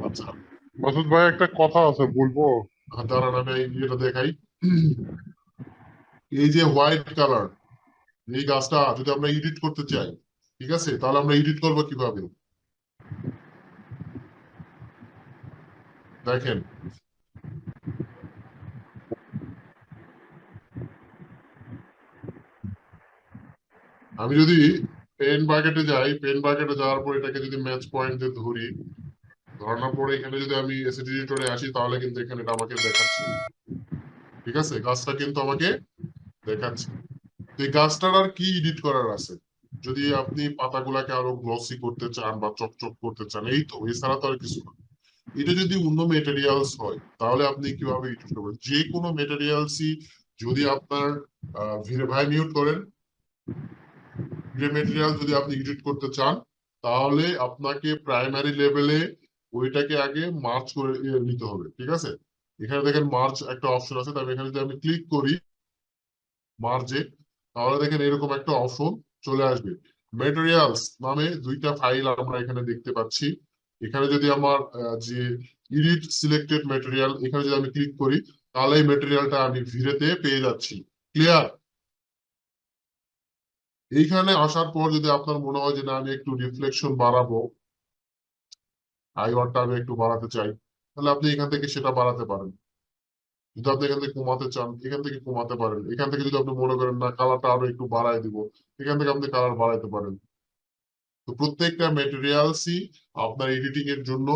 আচ্ছা, মাসুদ ভাই একটা কথা আছে বলবো? দাঁড়ান আমি এটা দেখাই। এই যে হোয়াইট কালার, এই গাছটা যদি আমরা এডিট করতে চাই, ঠিক আছে, তাহলে আমরা এডিট করবো কিভাবে? দেখেন, আমি যদি পেন বাকেটে যাই, পেন বাকেটে যাওয়ার পর এটাকে যদি ম্যাচ পয়েন্ট দিয়ে ধরি, ধরানোর পরে এখানে যদি আমি এসএড এডিটরে আসি, তাহলে কিন্তু এখানে এটা আমাকে দেখাচ্ছে। ঠিক আছে, গাছটা কিন্তু আমাকে দেখাচ্ছে। তো এই গাছটার আর কি এডিট করার আছে? যদি আপনি পাতাগুলাকে আরো গ্লসি করতে চান বা চকচক করতে চান, এই তো, এছাড়া তো আর কিছু না। এটা যদি অন্য মেটেরিয়ালস হয়, তাহলে আপনি কিভাবে এডিট করবেন? যে কোনো মেটেরিয়ালসই যদি আপনার ভাই মিউট করেন, গ্রে মেটেরিয়াল যদি আপনি এডিট করতে চান, তাহলে আপনাকে প্রাইমারি লেভেলে ওইটাকে আগে মার্চ করে নিতে হবে। ঠিক আছে, এখানে দেখেন মার্চ একটা অপশন আছে, তবে এখানে যদি আমি ক্লিক করি মার্জে, তাহলে দেখেন এরকম একটা অপশন চলে আসবে। মেটেরিয়ালস নামে দুইটা ফাইল আমরা এখানে দেখতে পাচ্ছি। এখানে যদি আমার যে এডিট সিলেক্টেড মেটেরিয়াল, এখানে যদি আমি ক্লিক করি, তাহলে এই মেটেরিয়ালটা আমি ভিড়েতে পেয়ে যাচ্ছি। ক্লিয়ার? এইখানে আসার পর যদি আপনার মনে হয় যে না আমি একটু রিফ্লেকশন বাড়াবো, আইওয়ারটা আমি একটু বাড়াতে চাই, তাহলে আপনি এখান থেকে সেটা বাড়াতে পারেন। যদি আপনি এখান থেকে কমাতে চান, এখান থেকে কমাতে পারেন। এখান থেকে যদি আপনি মনে করেন না কালারটা আরো একটু বাড়ায় দিব, এখান থেকে আপনি কালার বাড়াইতে পারেন। তো প্রত্যেকটা ম্যাটেরিয়ালসই আপনার এডিটিং এর জন্য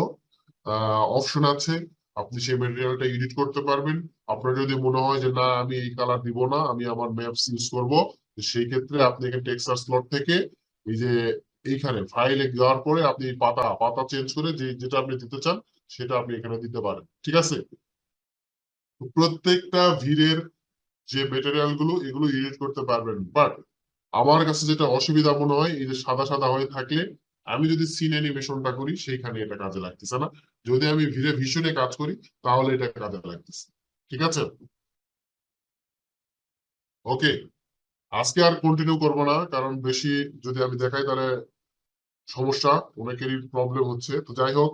অপশন আছে, আপনি সেই ম্যাটেরিয়ালটা এডিট করতে পারবেন। আপনার যদি মনে হয় যে না আমি এই কালার দিব না, আমি আমার ম্যাপস ইউজ করব, সেই ক্ষেত্রে আপনি এখানে টেক্সচার স্লট থেকে এই যে এইখানে ফাইলে যাওয়ার পরে আপনি পাতা পাতা চেঞ্জ করে যেটা আপনি দিতে চান সেটা আপনি এখানে দিতে পারেন। ঠিক আছে, তো প্রত্যেকটা ভিড়ের যে মেটেরিয়াল গুলো এগুলো এডিট করতে পারবেন। বাট আমার কাছে যেটা অসুবিধা মনে হয়, এই যে সাদা সাদা হয়ে থাকলে আমি যদি সিন অ্যানিমেশনটা করি সেইখানে এটা কাজে লাগতেছে না। যদি আমি ভিড়ে ভীষণে কাজ করি তাহলে এটা কাজে লাগতেছে। ঠিক আছে, ওকে, আজকে আর কন্টিনিউ করবো না, কারণ বেশি যদি আমি দেখাই তাহলে সমস্যা, অনেকেরই প্রবলেম হচ্ছে। তো যাই হোক,